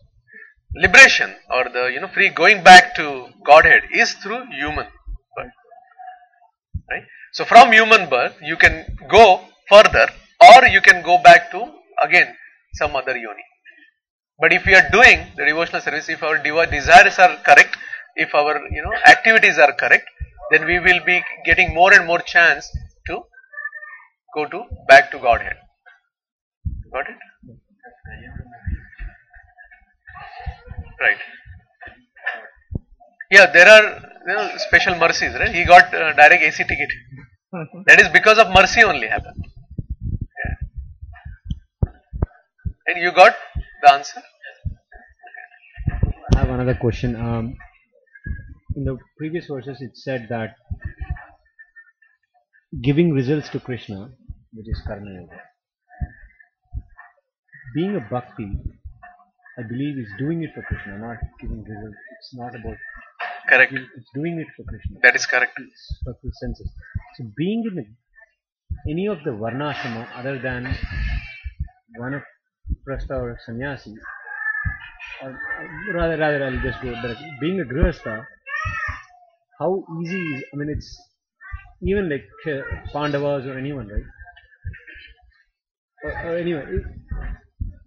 liberation or the free going back to Godhead is through human birth, right? So from human birth you can go further, or you can go back to again some other yoni. But if we are doing the devotional service, if our desires are correct, if our activities are correct, then we will be getting more and more chance to go to back to Godhead. Got it? Right. Yeah, there are special mercies, right? He got direct AC ticket. That is because of mercy only happened. Yeah. And you got the answer? I have another question. In the previous verses, it said that giving results to Krishna, which is Karma Yoga, being a bhakti, I believe, is doing it for Krishna, not giving results. It's not about. Correct. It's doing it for Krishna. That is correct. It's for full senses. So being in any of the varnashrama other than vanaprastha or sannyasi, or rather I'll just go directly. Being a grihastha, how easy is? I mean, it's even like Pandavas or anyone, right? Or anyone.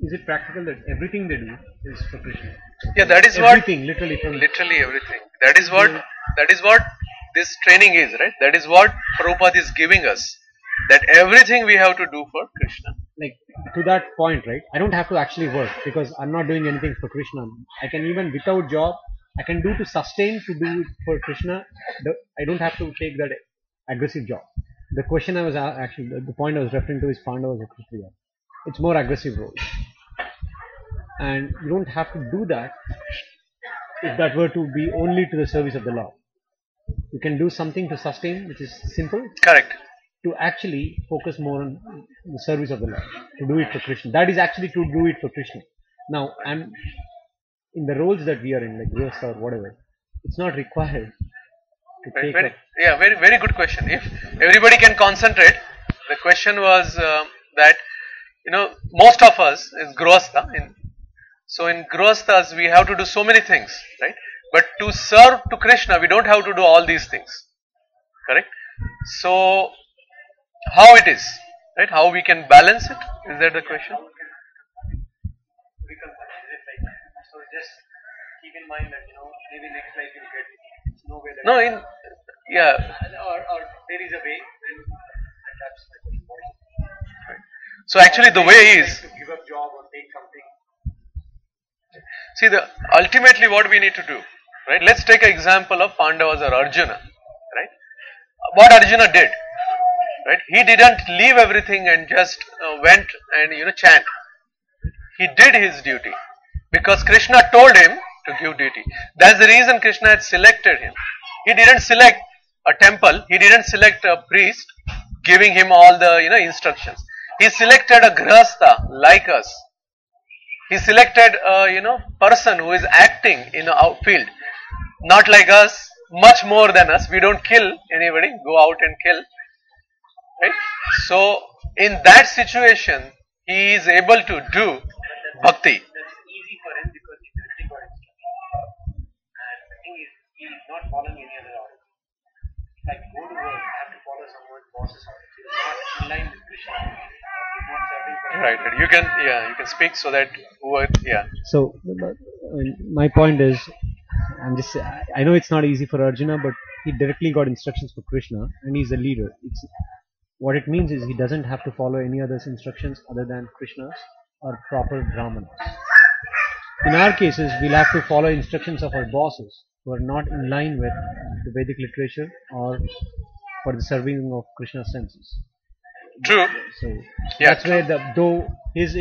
Is it practical that everything they do is for Krishna? Yeah, that is everything, literally from literally everything. That is what this training is, right? That is what Prabhupada is giving us. That everything we have to do for Krishna. like to that point, right? I don't have to actually work because I'm not doing anything for Krishna. I can even without job, I can do to sustain to do it for Krishna. I don't have to take that aggressive job. The question I was actually, the point I was referring to is Pandavas or Kshatriya. It's more aggressive role. And you don't have to do that if that were to be only to the service of the Lord. You can do something to sustain, which is simple, Correct. to actually focus more on the service of the Lord, to do it for Krishna. That is actually to do it for Krishna. Now, I'm in the roles that we are in, like Grihastha or whatever, it's not required to take up. Very, very good question. If everybody can concentrate, the question was that, most of us is Grihastha. So in Grihasthas, we have to do so many things, right? But to serve to Krishna, we don't have to do all these things. Correct? So, how it is, right? How we can balance it? Is that the question? So just keep in mind that maybe next life you'll get it. It's no way that No, or there is a way then and that's my question. So actually the way is, to give up job or take something. See, ultimately what we need to do, right? Let's take an example of Pandavas or Arjuna, right? What Arjuna did, right? He didn't leave everything and just went and chant. He did his duty because Krishna told him to give duty. That's the reason Krishna had selected him. He didn't select a temple. He didn't select a priest giving him all the instructions. He selected a grihastha like us. He selected a person who is acting in a outfield, not like us, much more than us. We don't kill anybody, go out and kill, right? So in that situation, he is able to do bhakti. That's easy for him because he directly got instruction. And the thing is, he is not following any other order. Like go to work, I have to follow someone's boss's order. He is not in line with Krishna. He is not serving for Right. You can speak so that So my point is, I know it's not easy for Arjuna, but he directly got instructions for Krishna, and he's a leader. What it means is he doesn't have to follow any other instructions other than Krishna's or proper brahmanas. In our cases, we'll have to follow instructions of our bosses who are not in line with the Vedic literature or for the serving of Krishna's senses. true. So Yeah, that's where though his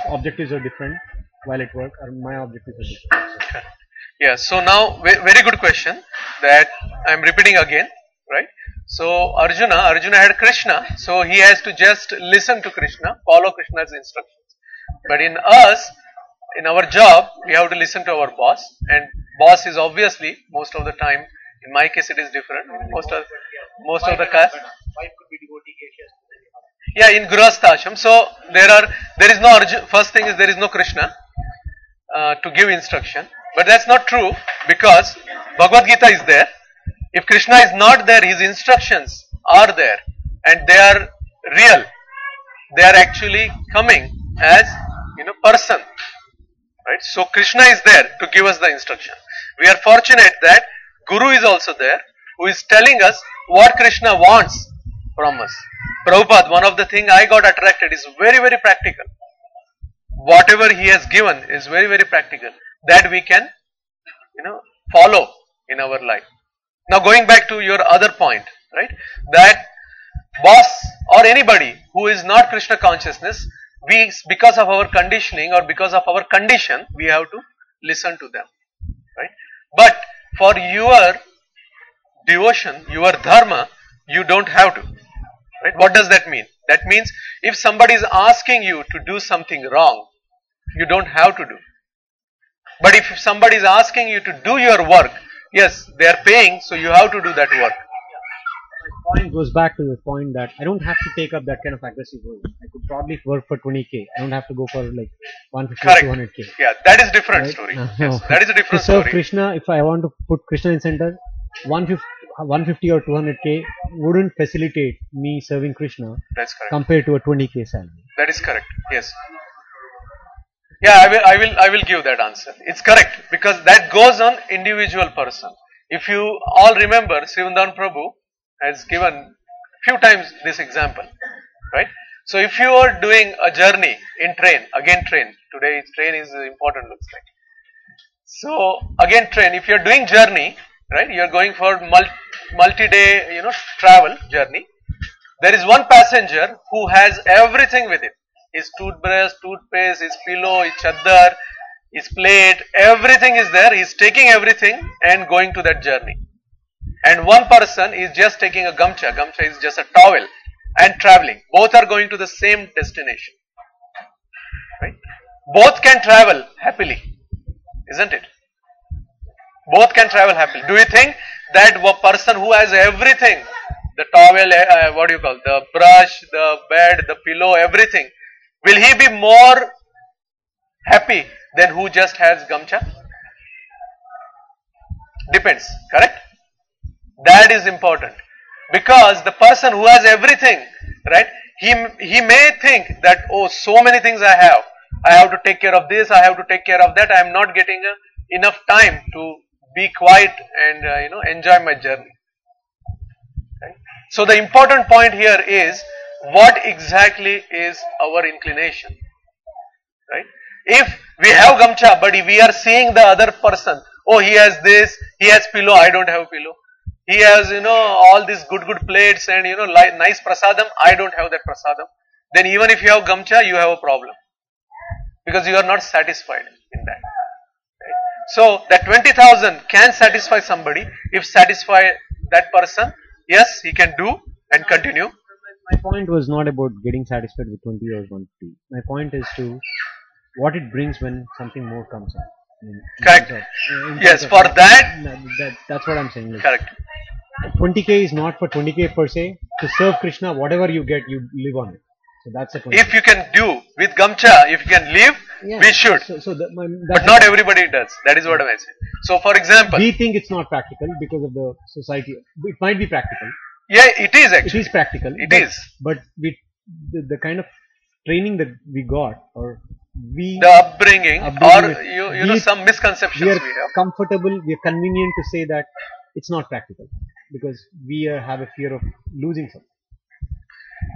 objectives are different while at work, or my objectives are different. So, Yeah, so now very good question that I am repeating again, right? So Arjuna had Krishna, so he has to just listen to Krishna, follow Krishna's instructions. But in us, in our job, we have to listen to our boss, and boss is obviously most of the time. In my case, it is different. Most of the case. wife could be devotee cases. Yeah, in Grihastha Ashram. So there is no Arjuna. First thing is there is no Krishna to give instruction. But that's not true because Bhagavad Gita is there. If Krishna is not there, his instructions are there and they are real. They are actually coming as person. Right? So Krishna is there to give us the instruction. We are fortunate that Guru is also there who is telling us what Krishna wants from us. Prabhupada, one of the things I got attracted is very, very practical. Whatever he has given is very, very practical that we can, follow in our life. Now going back to your other point, right? That boss or anybody who is not Krishna consciousness, because of our conditioning or because of our condition, we have to listen to them, right? But for your devotion, your dharma, you don't have to, right? What does that mean? That means if somebody is asking you to do something wrong, you don't have to do. But if somebody is asking you to do your work, yes, they are paying, so you have to do that work. my point goes back to the point that I don't have to take up that kind of aggressive role. I could probably work for 20k. I don't have to go for like 150 Correct. 200k. Yeah, that is different Right? story. No. Yes, that is a different To serve story. Krishna, if I want to put Krishna in center, 150 or 200k wouldn't facilitate me serving Krishna That's correct. compared to a 20k salary. That is correct. Yes. Yeah, I will give that answer. It's correct because that goes on individual person. If you all remember, Srivandan Prabhu has given few times this example, right? So if you are doing a journey in train, again train, today train is important looks like. So again train, if you are doing journey, right, you are going for multi-day, travel journey. There is one passenger who has everything with him. His toothbrush, toothpaste, his pillow, his chaddar, his plate, everything is there. He is taking everything and going to that journey. And one person is just taking a gamcha. Gamcha is just a towel and traveling. Both are going to the same destination. Right? Both can travel happily, isn't it? Both can travel happily. Do you think that one person who has everything, the towel, what do you call, the brush, the bed, the pillow, everything, will he be more happy than who just has gamcha? Depends, correct? That is important. Because the person who has everything, right, he may think that, oh, so many things I have to take care of this, I have to take care of that, I am not getting enough time to be quiet and enjoy my journey. Right? So the important point here is what exactly is our inclination, right? If we have gamcha, but if we are seeing the other person, oh, he has this, he has pillow, I don't have pillow. He has, all these good plates and, nice prasadam, I don't have that prasadam. Then even if you have gamcha, you have a problem. Because you are not satisfied in that. Right? So, that 20,000 can satisfy somebody. If satisfy that person, yes, he can do and continue. My point was not about getting satisfied with 20 or 150. My point is to what it brings when something more comes up. Correct. Yes, for that. That's what I'm saying. Like, Correct. 20k is not for 20k per se. To serve Krishna, whatever you get, you live on it. So that's the point. If you can do with gamcha, if you can live, Yeah, we should. But But not everybody does. That is what I'm saying. So, for example, We think it's not practical because of the society. It might be practical. yeah, it is It actually. is practical. It but, is. But the kind of training that we got, or we The upbringing, Upbringing, or some misconceptions we we are have. comfortable, we are convenient to say that it's not practical because we have a fear of losing something.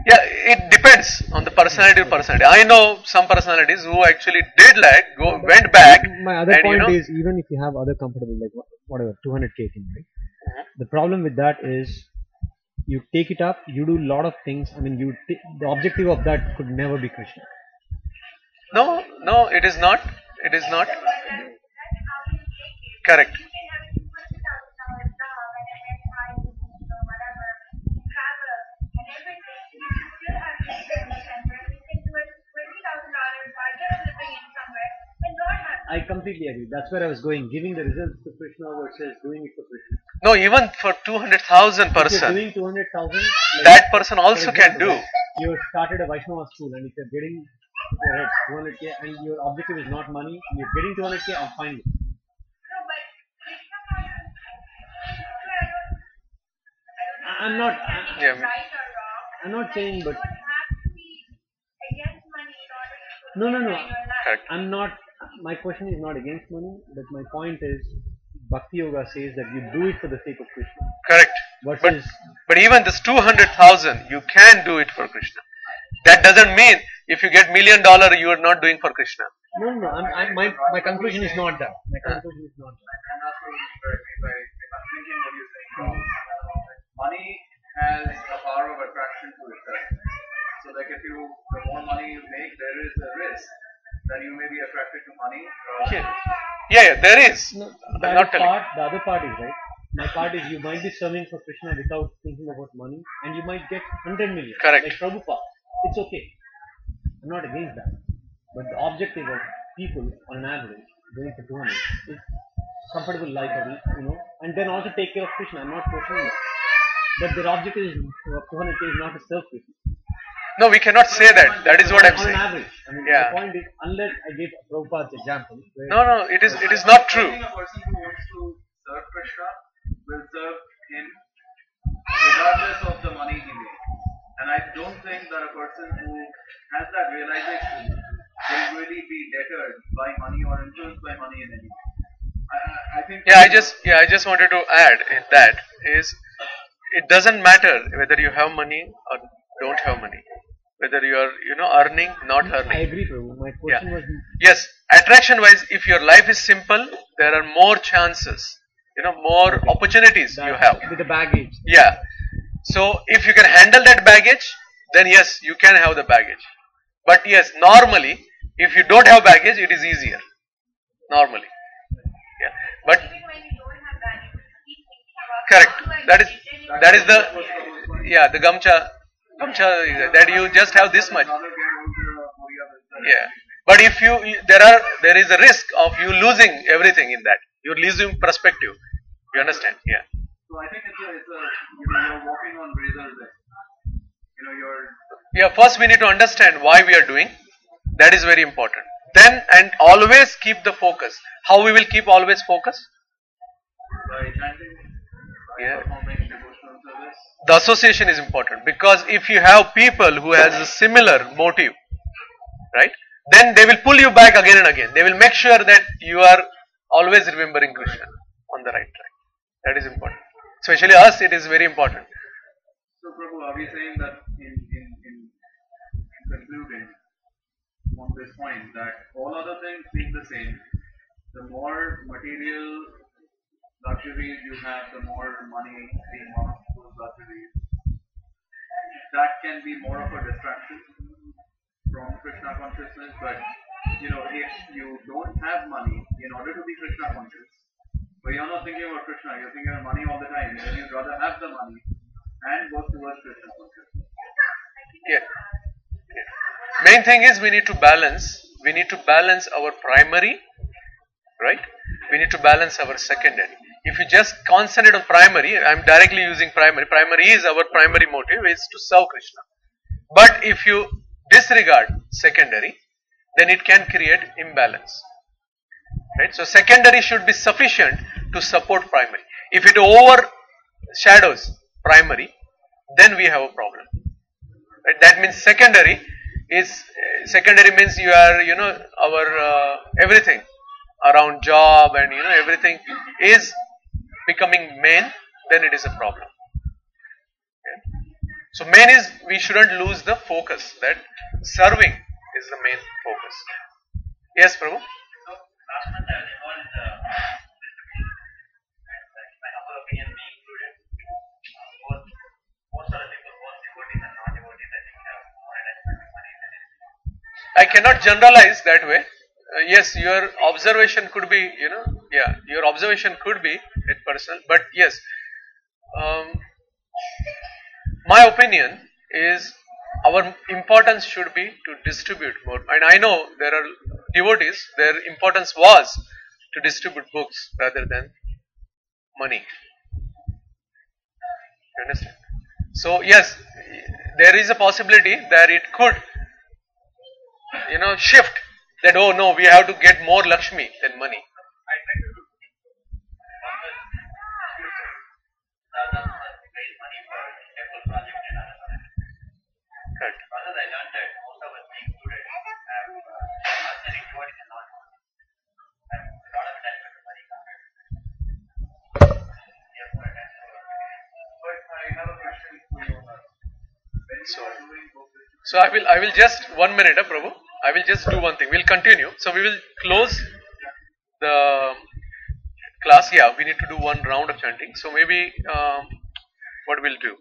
Yeah, it depends on the personality to personality. I know some personalities who actually did went back. My other and, point is, even if you have other comfortable, like whatever, 200k thing, right? The problem with that is you take it up, you do a lot of things. I mean, the objective of that could never be Krishna. No, it is not. It is not. Correct. I completely agree. That's where I was going. Giving the results to Krishna versus doing it for Krishna. No, even for 200,000 If you're person, doing 200,000, that person also can do. You started a Vaishnava school, and if you're getting 200k, and your objective is not money, and you're getting 200k, I'm fine with it. I'm not. Yeah. I'm not saying, but no. Correct. I'm not. My question is not against money, but my point is, Bhakti Yoga says that you do it for the sake of Krishna. Correct. Versus, But even this 200,000, you can do it for Krishna. That doesn't mean if you get $1 million, you are not doing for Krishna. no. My conclusion is not that. My conclusion is not that. And that's what if I'm thinking what you're saying, money has a power of attraction to itself. So like the more money you make, there is a risk that you may be attracted to money. Yeah, there is. No, I'm not telling. the other part is right. My part is you might be serving for Krishna without thinking about money, and you might get 100 million. Correct. Like Prabhupada. It's okay. I'm not against that. But the objective of people, on an average, going for 200 is comfortable life, and then also take care of Krishna. I'm not questioning that. But their objective is 200k is not to serve Krishna. No, we cannot say that. That is what I'm On an saying. average. I mean, Yeah. the point is, unless I give Prabhupada's example. Where No, it is not true. I think a person who wants to serve Krishna will serve him regardless of the money he makes. And I don't think that a person who has that realization will really be deterred by money or influenced by money in any way. I think. I just wanted to add in that is it doesn't matter whether you have money or don't have money, whether you are earning, not I earning. agree, Prabhu. My question was Yes, attraction wise, if your life is simple, there are more chances, more opportunities you have. with the baggage. Yeah. So if you can handle that baggage, then yes, you can have the baggage. But yes, normally, if you don't have baggage, it is easier. Normally. Yeah. But correct. That is the gamcha that you just have this much. Yeah. But if there is a risk of you losing everything in that. You're losing perspective. You understand? Yeah. So I think you're walking on razor's edge. You're. First we need to understand why we are doing. That is very important. Then and always keep the focus. How we will keep always focus? By chanting, by performing devotional service. The association is important because if you have people who has a similar motive, right, then they will pull you back again and again. They will make sure that you are always remembering Krishna on the right track. That is important. Especially us, it is very important. So Prabhu, are we saying that in concluding, on this point that all other things being the same, the more material luxuries you have, the more money being one of those luxuries, that can be more of a distraction from Krishna consciousness. But if you don't have money in order to be Krishna conscious, but you're not thinking about Krishna, you're thinking about money all the time, then you'd rather have the money and work towards Krishna consciousness. Yeah. Main thing is we need to balance. We need to balance our primary, right? We need to balance our secondary. If you just concentrate on primary, I'm directly using primary. Primary is our primary motive is to serve Krishna. But if you disregard secondary, then it can create imbalance. Right? So secondary should be sufficient to support primary. If it overshadows primary, then we have a problem. Right? That means secondary means you are our everything around job and everything is becoming main, then it is a problem. Okay? So main is we shouldn't lose the focus that serving is the main focus. Yes, Prabhu. So last month I was involved in the distribution and my humble opinion being included. Most of the people, both devotees and non-devotees, I think have more attachment to money than anything. I cannot generalize that way. Yes, your observation could be, your observation could be personal, but yes, my opinion is our importance should be to distribute more. And I know there are devotees, their importance was to distribute books rather than money. You understand? So yes, there is a possibility that it could, shift. That oh no, we have to get more Lakshmi than money. I try to do one was distribution, the other was raise money for temple project and other projects. Correct. Further, I learned that most of us being included have authentic devotees and non-devotees. And a lot of attachment to money compared to this. We have more attachment to money. But I have a question for you. When you are doing book So I will just 1 minute, Prabhu. I will just do one thing. We'll continue. So we will close the class. Yeah, we need to do one round of chanting. So maybe what we'll do?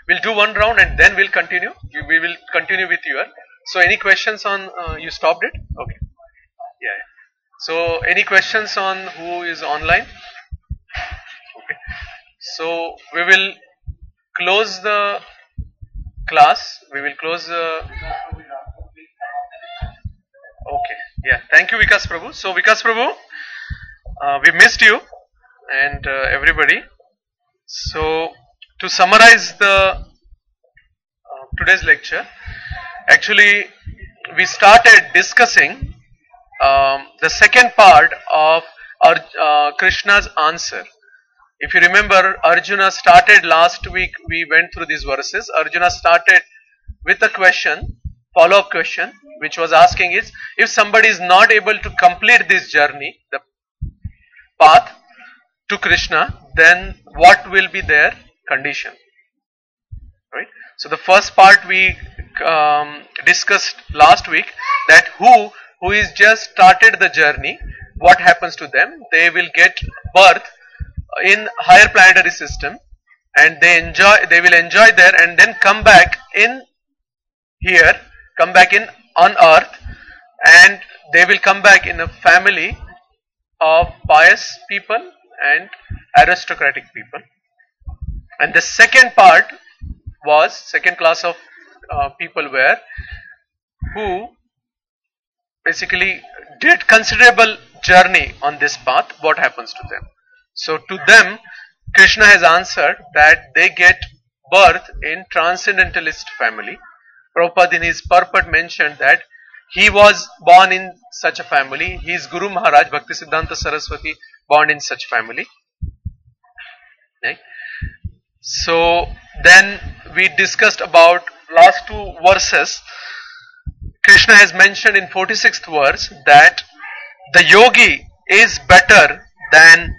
We'll do one round and then we'll continue. We will continue with your. So any questions on? You stopped it? Okay. Yeah. So any questions on who is online? Okay. So we will close the class. We will close the. Okay. Yeah. Thank you, Vikas Prabhu. So Vikas Prabhu, we missed you and everybody. So to summarize the today's lecture, actually we started discussing the second part of Krishna's answer. If you remember, Arjuna started last week, we went through these verses. Arjuna started with a question, follow-up question, which was asking is, if somebody is not able to complete this journey, the path to Krishna, then what will be their condition? Right? So the first part we discussed last week, that who is just started the journey, what happens to them? They will get birth in higher planetary system and they will enjoy there and then come back in here, come back in on earth, and they will come back in a family of pious people and aristocratic people. And the second part was second class of people who basically did considerable journey on this path. What happens to them? So to them, Krishna has answered that they get birth in transcendentalist family. Prabhupada in his purport mentioned that he was born in such a family. His Guru Maharaj, Bhaktisiddhanta Saraswati, born in such family. Right? So then we discussed about last two verses. Krishna has mentioned in 46th verse that the yogi is better than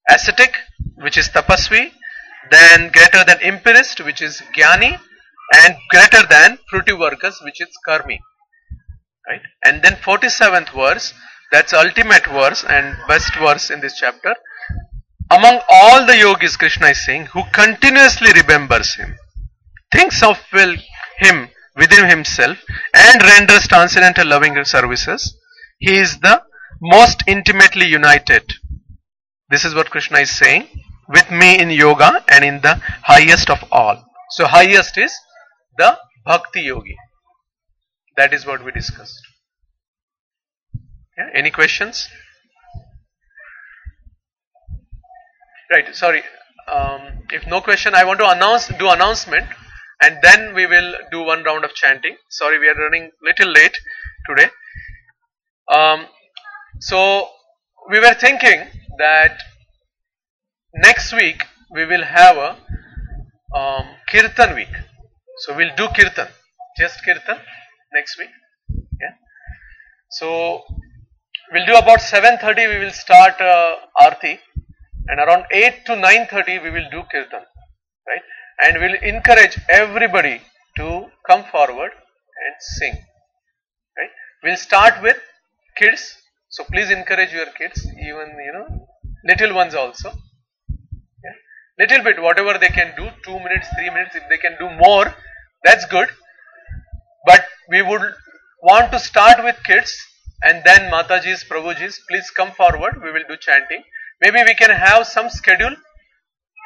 ascetic, which is tapasvi, then greater than empirist, which is jnani, and greater than fruitivorkas, which is karmi. right? And then 47th verse, that's ultimate verse and best verse in this chapter. Among all the yogis, Krishna is saying, who continuously remembers him, thinks of him within himself, and renders transcendental loving services, he is the most intimately united. This is what Krishna is saying, with me in yoga and in the highest of all. So highest is the Bhakti Yogi. That is what we discussed. Yeah, any questions? Right, sorry. If no question, I want to do announcement, and then we will do one round of chanting. Sorry, we are running little late today. So we were thinking that next week we will have a Kirtan week. So we'll do Kirtan, just Kirtan next week. Yeah. So we'll do about 7:30. We will start Aarti, and around 8 to 9:30 we will do Kirtan, right? And we'll encourage everybody to come forward and sing, right? We'll start with kids, so please encourage your kids, even little ones also. Yeah? Little bit, whatever they can do, 2 minutes, 3 minutes. If they can do more, that's good. But we would want to start with kids, and then Mataji's, Prabhuji's, please come forward. We will do chanting. Maybe we can have some schedule,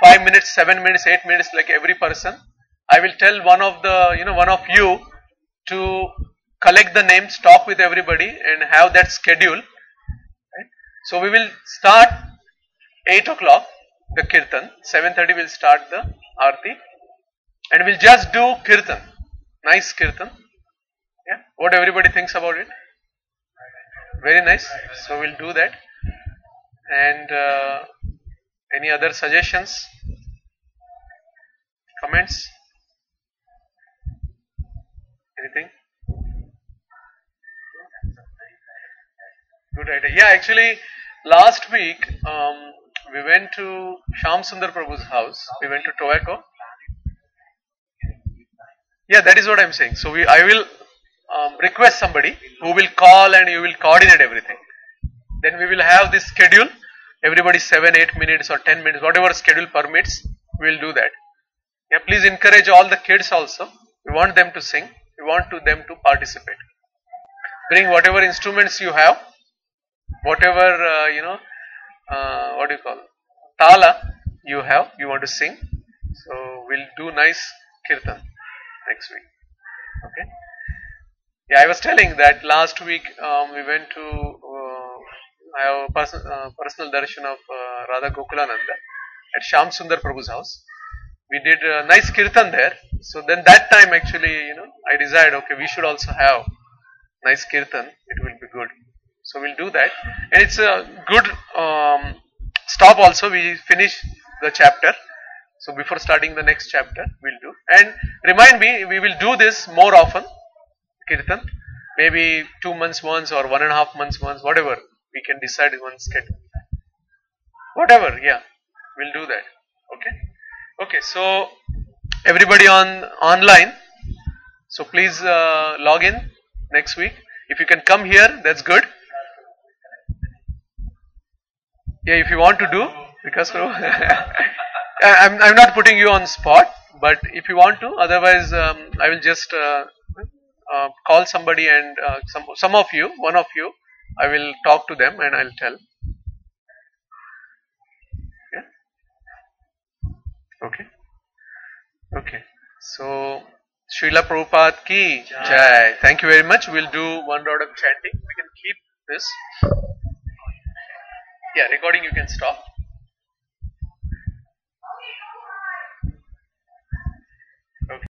5 minutes, 7 minutes, 8 minutes, like every person. I will tell one of you to collect the names, talk with everybody, and have that schedule. Right? So we will start 8 o'clock the Kirtan. 7:30 we'll start the Aarti, and we'll just do Kirtan. Nice Kirtan. Yeah. What everybody thinks about it? Very nice. So we'll do that. And any other suggestions? Comments? Anything? Good idea. Yeah, actually, last week we went to Shyam Sundar Prabhu's house. We went to Tobacco. Yeah, that is what I'm saying. So I will request somebody who will call, and you will coordinate everything. Then we will have this schedule. Everybody 7, 8 minutes or 10 minutes, whatever schedule permits, we will do that. Yeah, please encourage all the kids also. We want them to sing. We want them to participate. Bring whatever instruments you have, whatever what do you call, tala you have, you want to sing. So we'll do nice kirtan next week. Okay. Yeah, I was telling that last week we went to I have a personal darshan of Radha Gokulananda at Shyam Sundar Prabhu's house. We did a nice kirtan there. So then that time actually, I decided, okay, we should also have nice kirtan. It will be good. So we'll do that. And it's a good stop also. We finish the chapter. So before starting the next chapter, we'll do. And remind me, we will do this more often, kirtan. Maybe 2 months once or 1.5 months once, whatever. We can decide in one schedule. Whatever, yeah. We'll do that. Okay. Okay, so everybody online. So please log in next week. If you can come here, that's good. Yeah, if you want to do, because I'm not putting you on spot, but if you want to, otherwise I will just call somebody, and some of you, one of you, I will talk to them and I'll tell. Yeah. Okay. Okay. So Srila Prabhupada ki Jai. Thank you very much. We'll do one round of chanting. We can keep this. Yeah, recording you can stop.